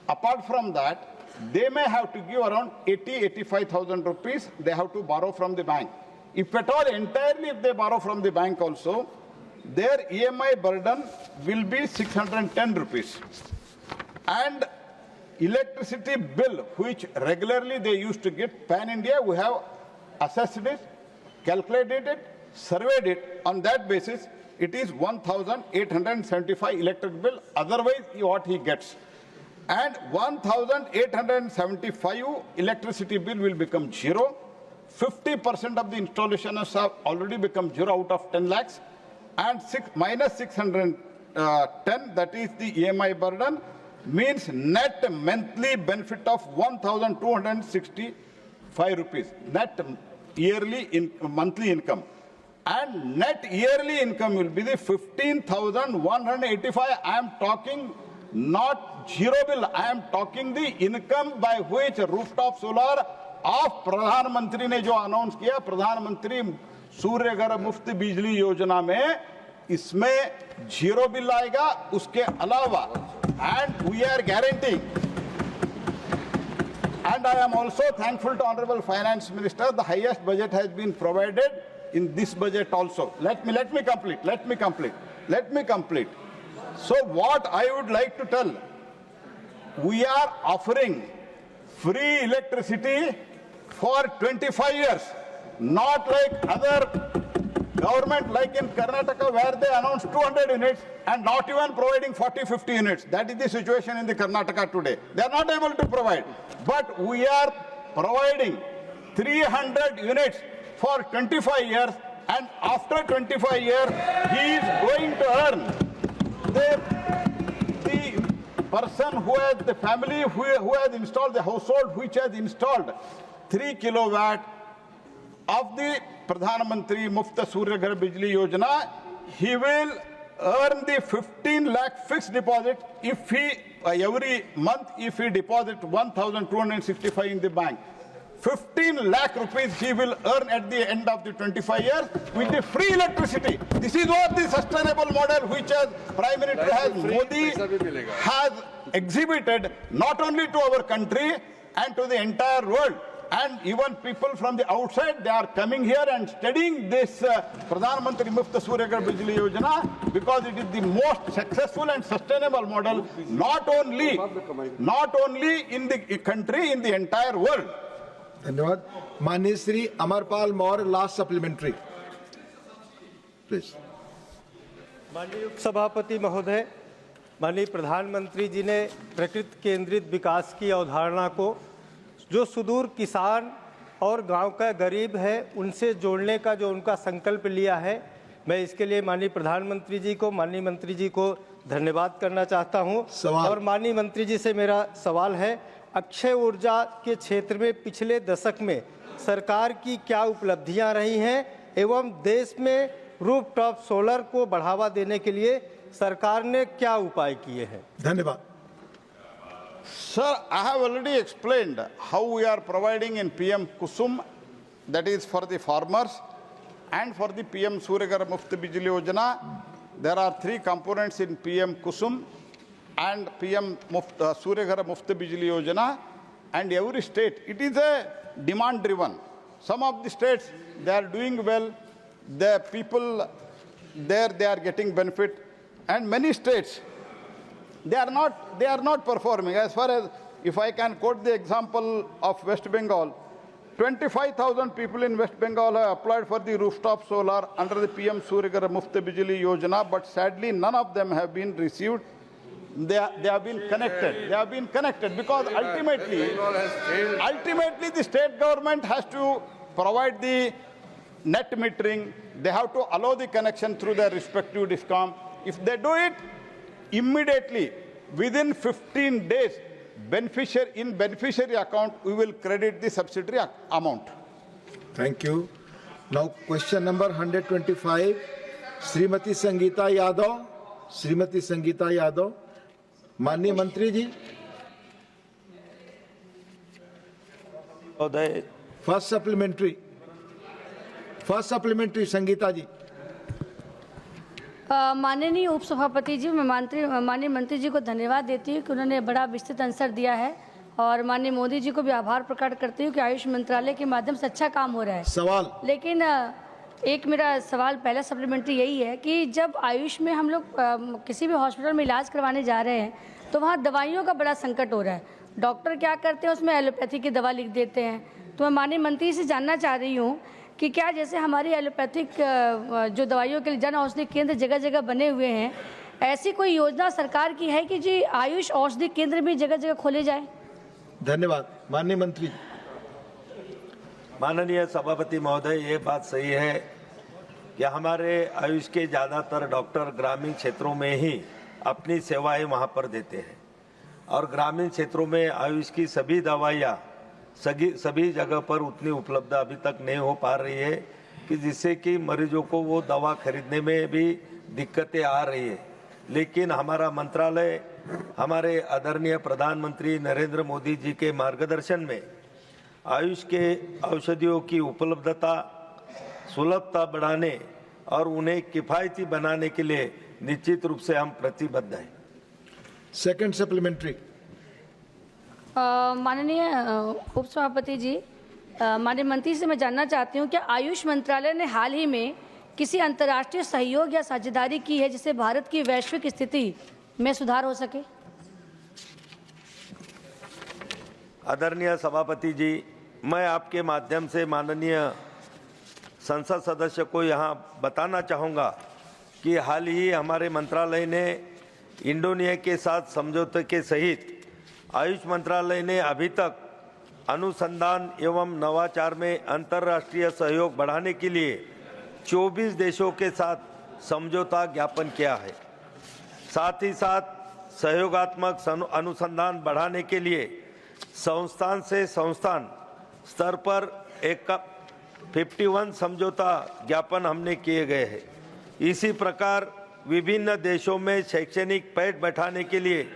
apart from that, they may have to give around 85,000 rupees, they have to borrow from the bank. If at all entirely if they borrow from the bank also, their EMI burden will be 610 rupees. And electricity bill, which regularly they used to get pan-India, we have assessed it, calculated it, surveyed it. On that basis, it is 1,875 electric bill, otherwise what he gets. And 1,875 electricity bill will become zero. 50% of the installations have already become zero out of 10 lakhs. And minus 610, that is the EMI burden. means net monthly benefit of 1,265 rupees, net monthly income. And net yearly income will be the 15,185. I am talking not zero bill. I am talking the income by which rooftop solar of Pradhan Mantri ने जो अनाउंस किया, प्रधानमंत्री सूर्य घर मुफ्त बिजली योजना में इसमें जीरो बिल आएगा. उसके अलावा and we are guaranteeing, and I am also thankful to Honorable Finance Minister, the highest budget has been provided in this budget also. Let me complete. So what I would like to tell, we are offering free electricity for 25 years, not like other government like in Karnataka where they announced 200 units and not even providing 40-50 units. That is the situation in the Karnataka today. They are not able to provide. But we are providing 300 units for 25 years, and after 25 years, he is going to earn. The person who has the family who has installed, the household which has installed 3 kilowatt of the Pradhan Mantri Muft Surya Ghar Bijli Yojana, he will earn the 15 lakh fixed deposit if he every month if he deposit 1,265 in the bank. 15 lakh rupees he will earn at the end of the 25 years with the free electricity. This is what the sustainable model which as Prime Minister Modi has exhibited not only to our country and to the entire world. And even people from the outside, they are coming here and studying this Pradhan Mantri Muft Surya Ghar Bijli Yojana because it is the most successful and sustainable model, not only in the country, in the entire world. धन्यवाद. माननीय Shri Amarpal Maurya, last supplementary please. माननीय सभापति महोदय, माननीय प्रधानमंत्री जी ने प्रकृति केंद्रित विकास की अवधारणा को जो सुदूर किसान और गांव का गरीब है उनसे जोड़ने का जो उनका संकल्प लिया है, मैं इसके लिए माननीय प्रधानमंत्री जी को, माननीय मंत्री जी को धन्यवाद करना चाहता हूं. और माननीय मंत्री जी से मेरा सवाल है, अक्षय ऊर्जा के क्षेत्र में पिछले दशक में सरकार की क्या उपलब्धियां रही हैं एवं देश में रूफटॉप सोलर को बढ़ावा देने के लिए सरकार ने क्या उपाय किए हैं? धन्यवाद. Sir, I have already explained how we are providing in PM Kusum, that is for the farmers, and for the PM Surya Ghar Muft Bijli Yojana. There are 3 components in PM Kusum and PM Surya Ghar Muft Bijli Yojana, and every state, it is a demand driven. Some of the states, they are doing well, the people there, they are getting benefit, and many states, they are not performing. As far as, if I can quote the example of West Bengal, 25,000 people in West Bengal have applied for the rooftop solar under the PM Surya Ghar Muft Bijli Yojana, but sadly none of them have been received. They have been connected. They have been connected because ultimately the state government has to provide the net metering. They have to allow the connection through their respective DISCOM. If they do it, immediately, within 15 days, beneficiary account, we will credit the subsidiary amount. Thank you. Now, question number 125, Srimati Sangeeta Yadav. माननीय मंत्री जी. फर्स्ट सप्लीमेंट्री संगीता जी. माननीय उपसभापति जी, मैं माननीय मंत्री जी को धन्यवाद देती हूँ कि उन्होंने बड़ा विस्तृत आंसर दिया है, और माननीय मोदी जी को भी आभार प्रकट करती हूँ कि आयुष मंत्रालय के माध्यम से अच्छा काम हो रहा है. सवाल, लेकिन एक मेरा सवाल पहला सप्लीमेंट्री यही है कि जब आयुष में हम लोग किसी भी हॉस्पिटल में इलाज करवाने जा रहे हैं तो वहाँ दवाइयों का बड़ा संकट हो रहा है. डॉक्टर क्या करते हैं, उसमें एलोपैथी की दवा लिख देते हैं. तो मैं माननीय मंत्री से जानना चाह रही हूँ कि क्या जैसे हमारी एलोपैथिक जो दवाइयों के लिए जन औषधि केंद्र जगह जगह बने हुए हैं, ऐसी कोई योजना सरकार की है कि जी आयुष औषधि केंद्र भी जगह जगह खोले जाए? धन्यवाद. माननीय मंत्री. माननीय सभापति महोदय, ये बात सही है कि हमारे आयुष के ज़्यादातर डॉक्टर ग्रामीण क्षेत्रों में ही अपनी सेवाएं वहां पर देते हैं, और ग्रामीण क्षेत्रों में आयुष की सभी दवाइयाँ सभी जगह पर उतनी उपलब्ध अभी तक नहीं हो पा रही है कि जिससे कि मरीजों को वो दवा खरीदने में भी दिक्कतें आ रही है। लेकिन हमारा मंत्रालय हमारे आदरणीय प्रधानमंत्री नरेंद्र मोदी जी के मार्गदर्शन में आयुष के औषधियों की उपलब्धता सुलभता बढ़ाने और उन्हें किफ़ायती बनाने के लिए निश्चित रूप से हम प्रतिबद्ध हैं। Second supplementary. माननीय उपसभापति जी, माननीय मंत्री से मैं जानना चाहती हूँ, क्या आयुष मंत्रालय ने हाल ही में किसी अंतर्राष्ट्रीय सहयोग या साझेदारी की है जिससे भारत की वैश्विक स्थिति में सुधार हो सके? आदरणीय सभापति जी, मैं आपके माध्यम से माननीय संसद सदस्य को यहाँ बताना चाहूँगा कि हाल ही हमारे मंत्रालय ने इंडोनेशिया के साथ समझौते के सहित आयुष मंत्रालय ने अभी तक अनुसंधान एवं नवाचार में अंतर्राष्ट्रीय सहयोग बढ़ाने के लिए 24 देशों के साथ समझौता ज्ञापन किया है। साथ ही साथ सहयोगात्मक अनुसंधान बढ़ाने के लिए संस्थान से संस्थान स्तर पर 51 समझौता ज्ञापन हमने किए गए हैं। इसी प्रकार विभिन्न देशों में शैक्षणिक पैठ बैठाने के लिए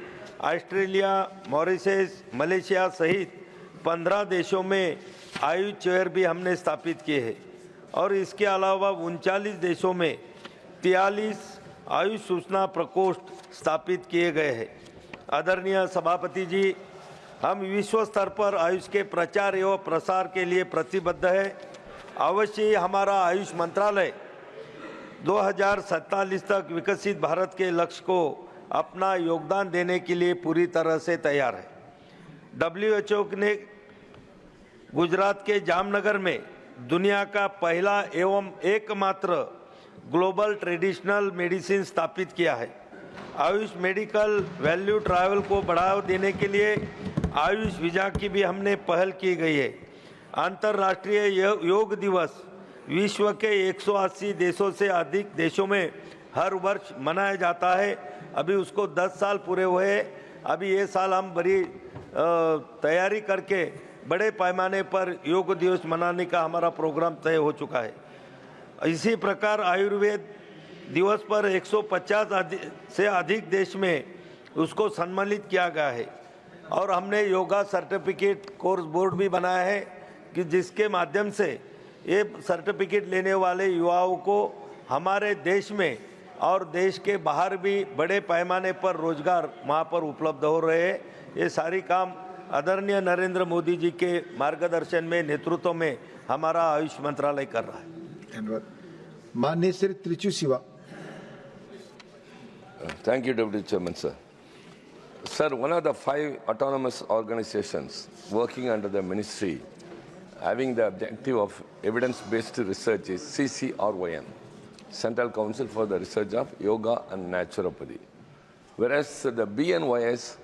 ऑस्ट्रेलिया, मॉरिशस, मलेशिया सहित 15 देशों में आयुष चेयर भी हमने स्थापित किए हैं और इसके अलावा 39 देशों में 43 आयुष सूचना प्रकोष्ठ स्थापित किए गए हैं। आदरणीय सभापति जी, हम विश्व स्तर पर आयुष के प्रचार एवं प्रसार के लिए प्रतिबद्ध है। अवश्य ही हमारा आयुष मंत्रालय 2047 तक विकसित भारत के लक्ष्य को अपना योगदान देने के लिए पूरी तरह से तैयार है। WHO ने गुजरात के जामनगर में दुनिया का पहला एवं एकमात्र ग्लोबल ट्रेडिशनल मेडिसिन स्थापित किया है। आयुष मेडिकल वैल्यू ट्रैवल को बढ़ावा देने के लिए आयुष वीजा की भी हमने पहल की गई है। अंतर्राष्ट्रीय योग दिवस विश्व के 180 देशों से अधिक देशों में हर वर्ष मनाया जाता है। अभी उसको 10 साल पूरे हुए। अभी ये साल हम बड़ी तैयारी करके बड़े पैमाने पर योग दिवस मनाने का हमारा प्रोग्राम तय हो चुका है। इसी प्रकार आयुर्वेद दिवस पर 150 से अधिक देश में उसको सम्मानित किया गया है और हमने योगा सर्टिफिकेट कोर्स बोर्ड भी बनाया है कि जिसके माध्यम से ये सर्टिफिकेट लेने वाले युवाओं को हमारे देश में और देश के बाहर भी बड़े पैमाने पर रोजगार वहाँ पर उपलब्ध हो रहे हैं। ये सारी काम आदरणीय नरेंद्र मोदी जी के मार्गदर्शन में नेतृत्व में हमारा आयुष मंत्रालय कर रहा है। धन्यवाद। माननीय Shri त्रिचू Shiva. Thank you, Deputy Chairman, sir. Sir, one of the 5 autonomous organizations working under the ministry having the objective of evidence-based research is CCRYN, Central Council for the Research of Yoga and Naturopathy. Whereas the BNYS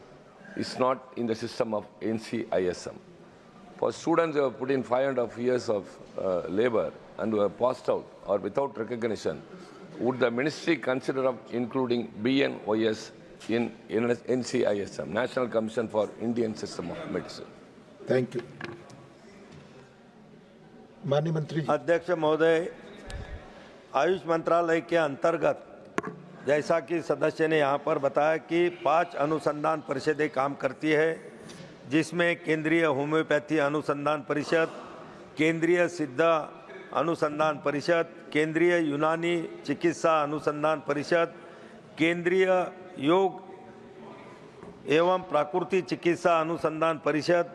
is not in the system of NCISM. For students who have put in 5.5 years of labor and who have passed out or without recognition, would the ministry consider of including BNYS in NCISM, National Commission for Indian System of Medicine? Thank you. माननीय मंत्री जी। अध्यक्ष महोदय, आयुष मंत्रालय के अंतर्गत जैसा कि सदस्य ने यहाँ पर बताया कि 5 अनुसंधान परिषदें काम करती है, जिसमें केंद्रीय होम्योपैथी अनुसंधान परिषद, केंद्रीय सिद्ध अनुसंधान परिषद, केंद्रीय यूनानी चिकित्सा अनुसंधान परिषद, केंद्रीय योग एवं प्राकृतिक चिकित्सा अनुसंधान परिषद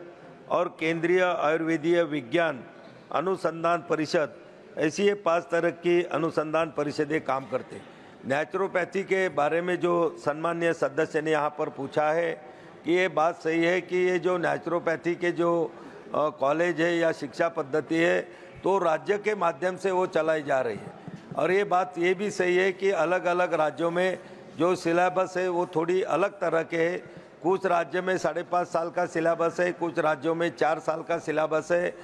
और केंद्रीय आयुर्वेदीय विज्ञान अनुसंधान परिषद, ऐसी ये 5 तरह की अनुसंधान परिषदें काम करते हैं। नेचुरोपैथी के बारे में जो सम्मानीय सदस्य ने यहाँ पर पूछा है कि ये बात सही है कि ये जो नेचुरोपैथी के जो कॉलेज है या शिक्षा पद्धति है तो राज्य के माध्यम से वो चलाई जा रही है। और ये बात ये भी सही है कि अलग अलग राज्यों में जो सिलेबस है वो थोड़ी अलग तरह के है। कुछ राज्य में 5.5 साल का सिलेबस है, कुछ राज्यों में 4 साल का सिलेबस है।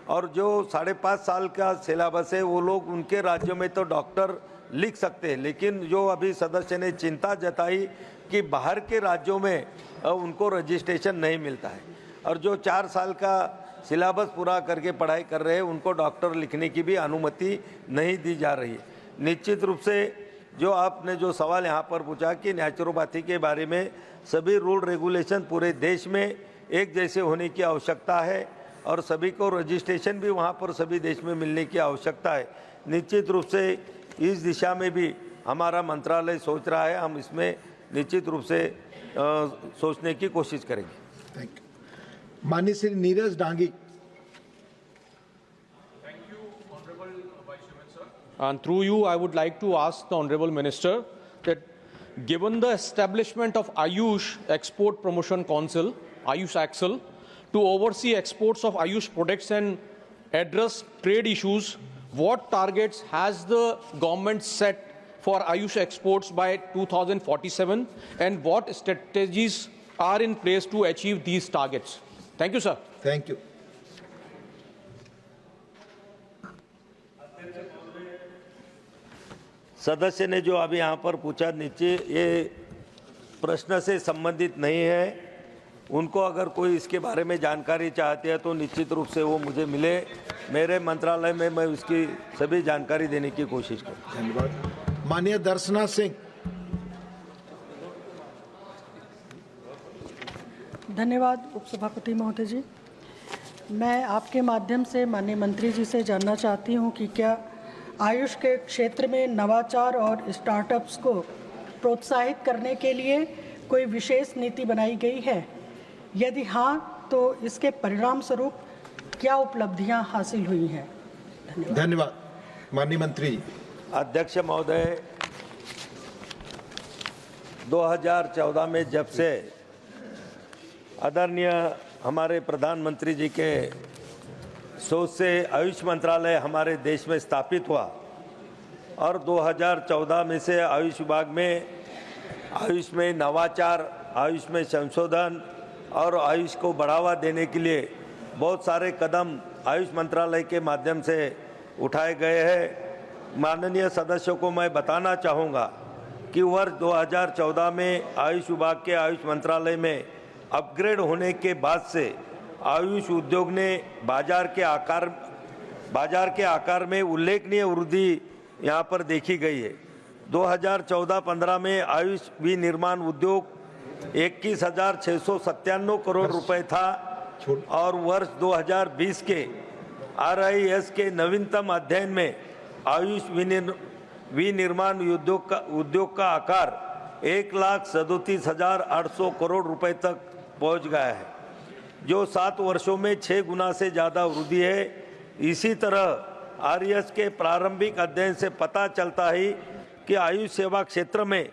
और जो 5.5 साल का सिलेबस है वो लोग उनके राज्यों में तो डॉक्टर लिख सकते हैं, लेकिन जो अभी सदस्य ने चिंता जताई कि बाहर के राज्यों में उनको रजिस्ट्रेशन नहीं मिलता है, और जो 4 साल का सिलेबस पूरा करके पढ़ाई कर रहे हैं उनको डॉक्टर लिखने की भी अनुमति नहीं दी जा रही है। निश्चित रूप से जो आपने जो सवाल यहाँ पर पूछा कि नेचुरोपैथी के बारे में सभी रूल रेगुलेशन पूरे देश में एक जैसे होने की आवश्यकता है, और सभी को रजिस्ट्रेशन भी वहाँ पर सभी देश में मिलने की आवश्यकता है। निश्चित रूप से इस दिशा में भी हमारा मंत्रालय सोच रहा है, हम इसमें निश्चित रूप से सोचने की कोशिश करेंगे। Thank you. माननीय Shri Neeraj Dangi. And through you, I would like to ask the Honorable Minister that given the establishment of Ayush Export Promotion Council, Ayush Axel, to oversee exports of Ayush products and address trade issues, what targets has the government set for Ayush exports by 2047 and what strategies are in place to achieve these targets? Thank you, sir. Thank you. सदस्य ने जो अभी यहाँ पर पूछा, नीचे ये प्रश्न से संबंधित नहीं है, उनको अगर कोई इसके बारे में जानकारी चाहते हैं तो निश्चित रूप से वो मुझे मिले, मेरे मंत्रालय में मैं उसकी सभी जानकारी देने की कोशिश करूँ। धन्यवाद। माननीय दर्शना सिंह। धन्यवाद उपसभापति महोदय जी। मैं आपके माध्यम से माननीय मंत्री जी से जानना चाहती हूँ कि क्या आयुष के क्षेत्र में नवाचार और स्टार्टअप्स को प्रोत्साहित करने के लिए कोई विशेष नीति बनाई गई है? यदि हाँ, तो इसके परिणाम स्वरूप क्या उपलब्धियां हासिल हुई हैं? धन्यवाद। माननीय मंत्री। अध्यक्ष महोदय, 2014 में जब से आदरणीय हमारे प्रधानमंत्री जी के सोच से आयुष मंत्रालय हमारे देश में स्थापित हुआ, और 2014 में से आयुष विभाग में आयुष में नवाचार, आयुष में संशोधन और आयुष को बढ़ावा देने के लिए बहुत सारे कदम आयुष मंत्रालय के माध्यम से उठाए गए हैं। माननीय सदस्यों को मैं बताना चाहूँगा कि वर्ष 2014 में आयुष विभाग के आयुष मंत्रालय में अपग्रेड होने के बाद से आयुष उद्योग ने बाजार के आकार में उल्लेखनीय वृद्धि यहाँ पर देखी गई है। 2014-15 में आयुष विनिर्माण उद्योग 21,697 करोड़ रुपए था, और वर्ष 2020 के RIS के नवीनतम अध्ययन में आयुष विनिर्माण उद्योग का आकार 1,37,800 करोड़ रुपए तक पहुँच गया है, जो 7 वर्षों में 6 गुना से ज़्यादा वृद्धि है। इसी तरह RIS के प्रारंभिक अध्ययन से पता चलता है कि आयुष सेवा क्षेत्र में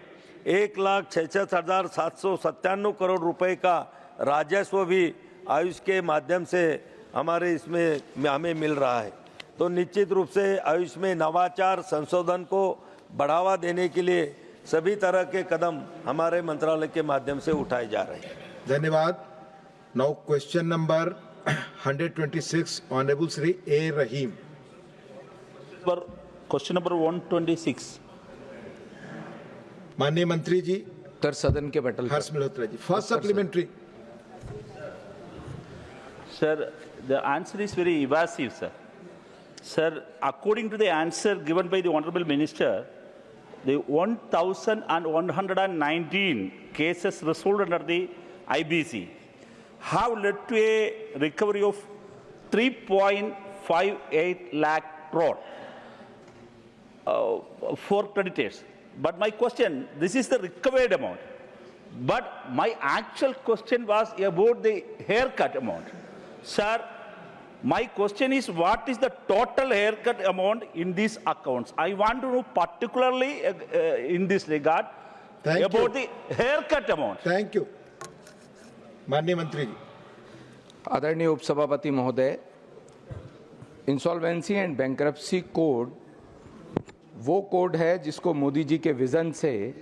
1,66,797 करोड़ रुपए का राजस्व भी आयुष के माध्यम से हमारे इसमें हमें मिल रहा है। तो निश्चित रूप से आयुष में नवाचार संशोधन को बढ़ावा देने के लिए सभी तरह के कदम हमारे मंत्रालय के माध्यम से उठाए जा रहे हैं। धन्यवाद। Now question number 126, honourable Shri A. Rahim. Question number 126। माननीय मंत्री जी। उत्तर सदन के पटल। Harsh Malhotra ji. First supplementary. Sir, the answer is very evasive, sir. Sir, according to the answer given by the Honorable Minister, the 1,119 cases resolved under the IBC have led to a recovery of 3.58 lakh crore for creditors. But my question, this is the recovered amount. But my actual question was about the haircut amount. Sir, my question is, what is the total haircut amount in these accounts? I want to know particularly in this regard about the haircut amount. Thank you. माननीय मंत्री जी। आदरणीय उपसभापति महोदय, इंसॉल्वेंसी एंड बैंक्रप्सी कोड वो कोड है जिसको मोदी जी के विजन से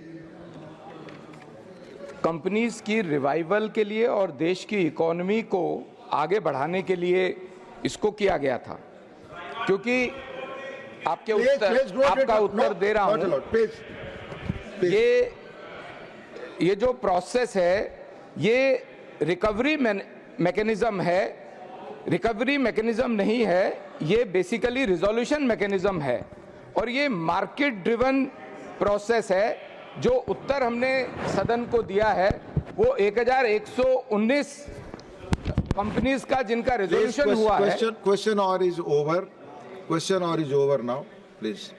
कंपनीज की रिवाइवल के लिए और देश की इकोनॉमी को आगे बढ़ाने के लिए इसको किया गया था। क्योंकि आपका उत्तर दे रहा हूं, ये जो प्रोसेस है ये रिकवरी मैकेनिज्म है, रिकवरी मैकेनिज्म नहीं है, ये बेसिकली रिजोल्यूशन मैकेनिज्म है और ये मार्केट ड्रिवन प्रोसेस है। जो उत्तर हमने सदन को दिया है वो 1119 कंपनीज का जिनका रेजोल्यूशन हुआ है। Question or is over. Question or is over now, please.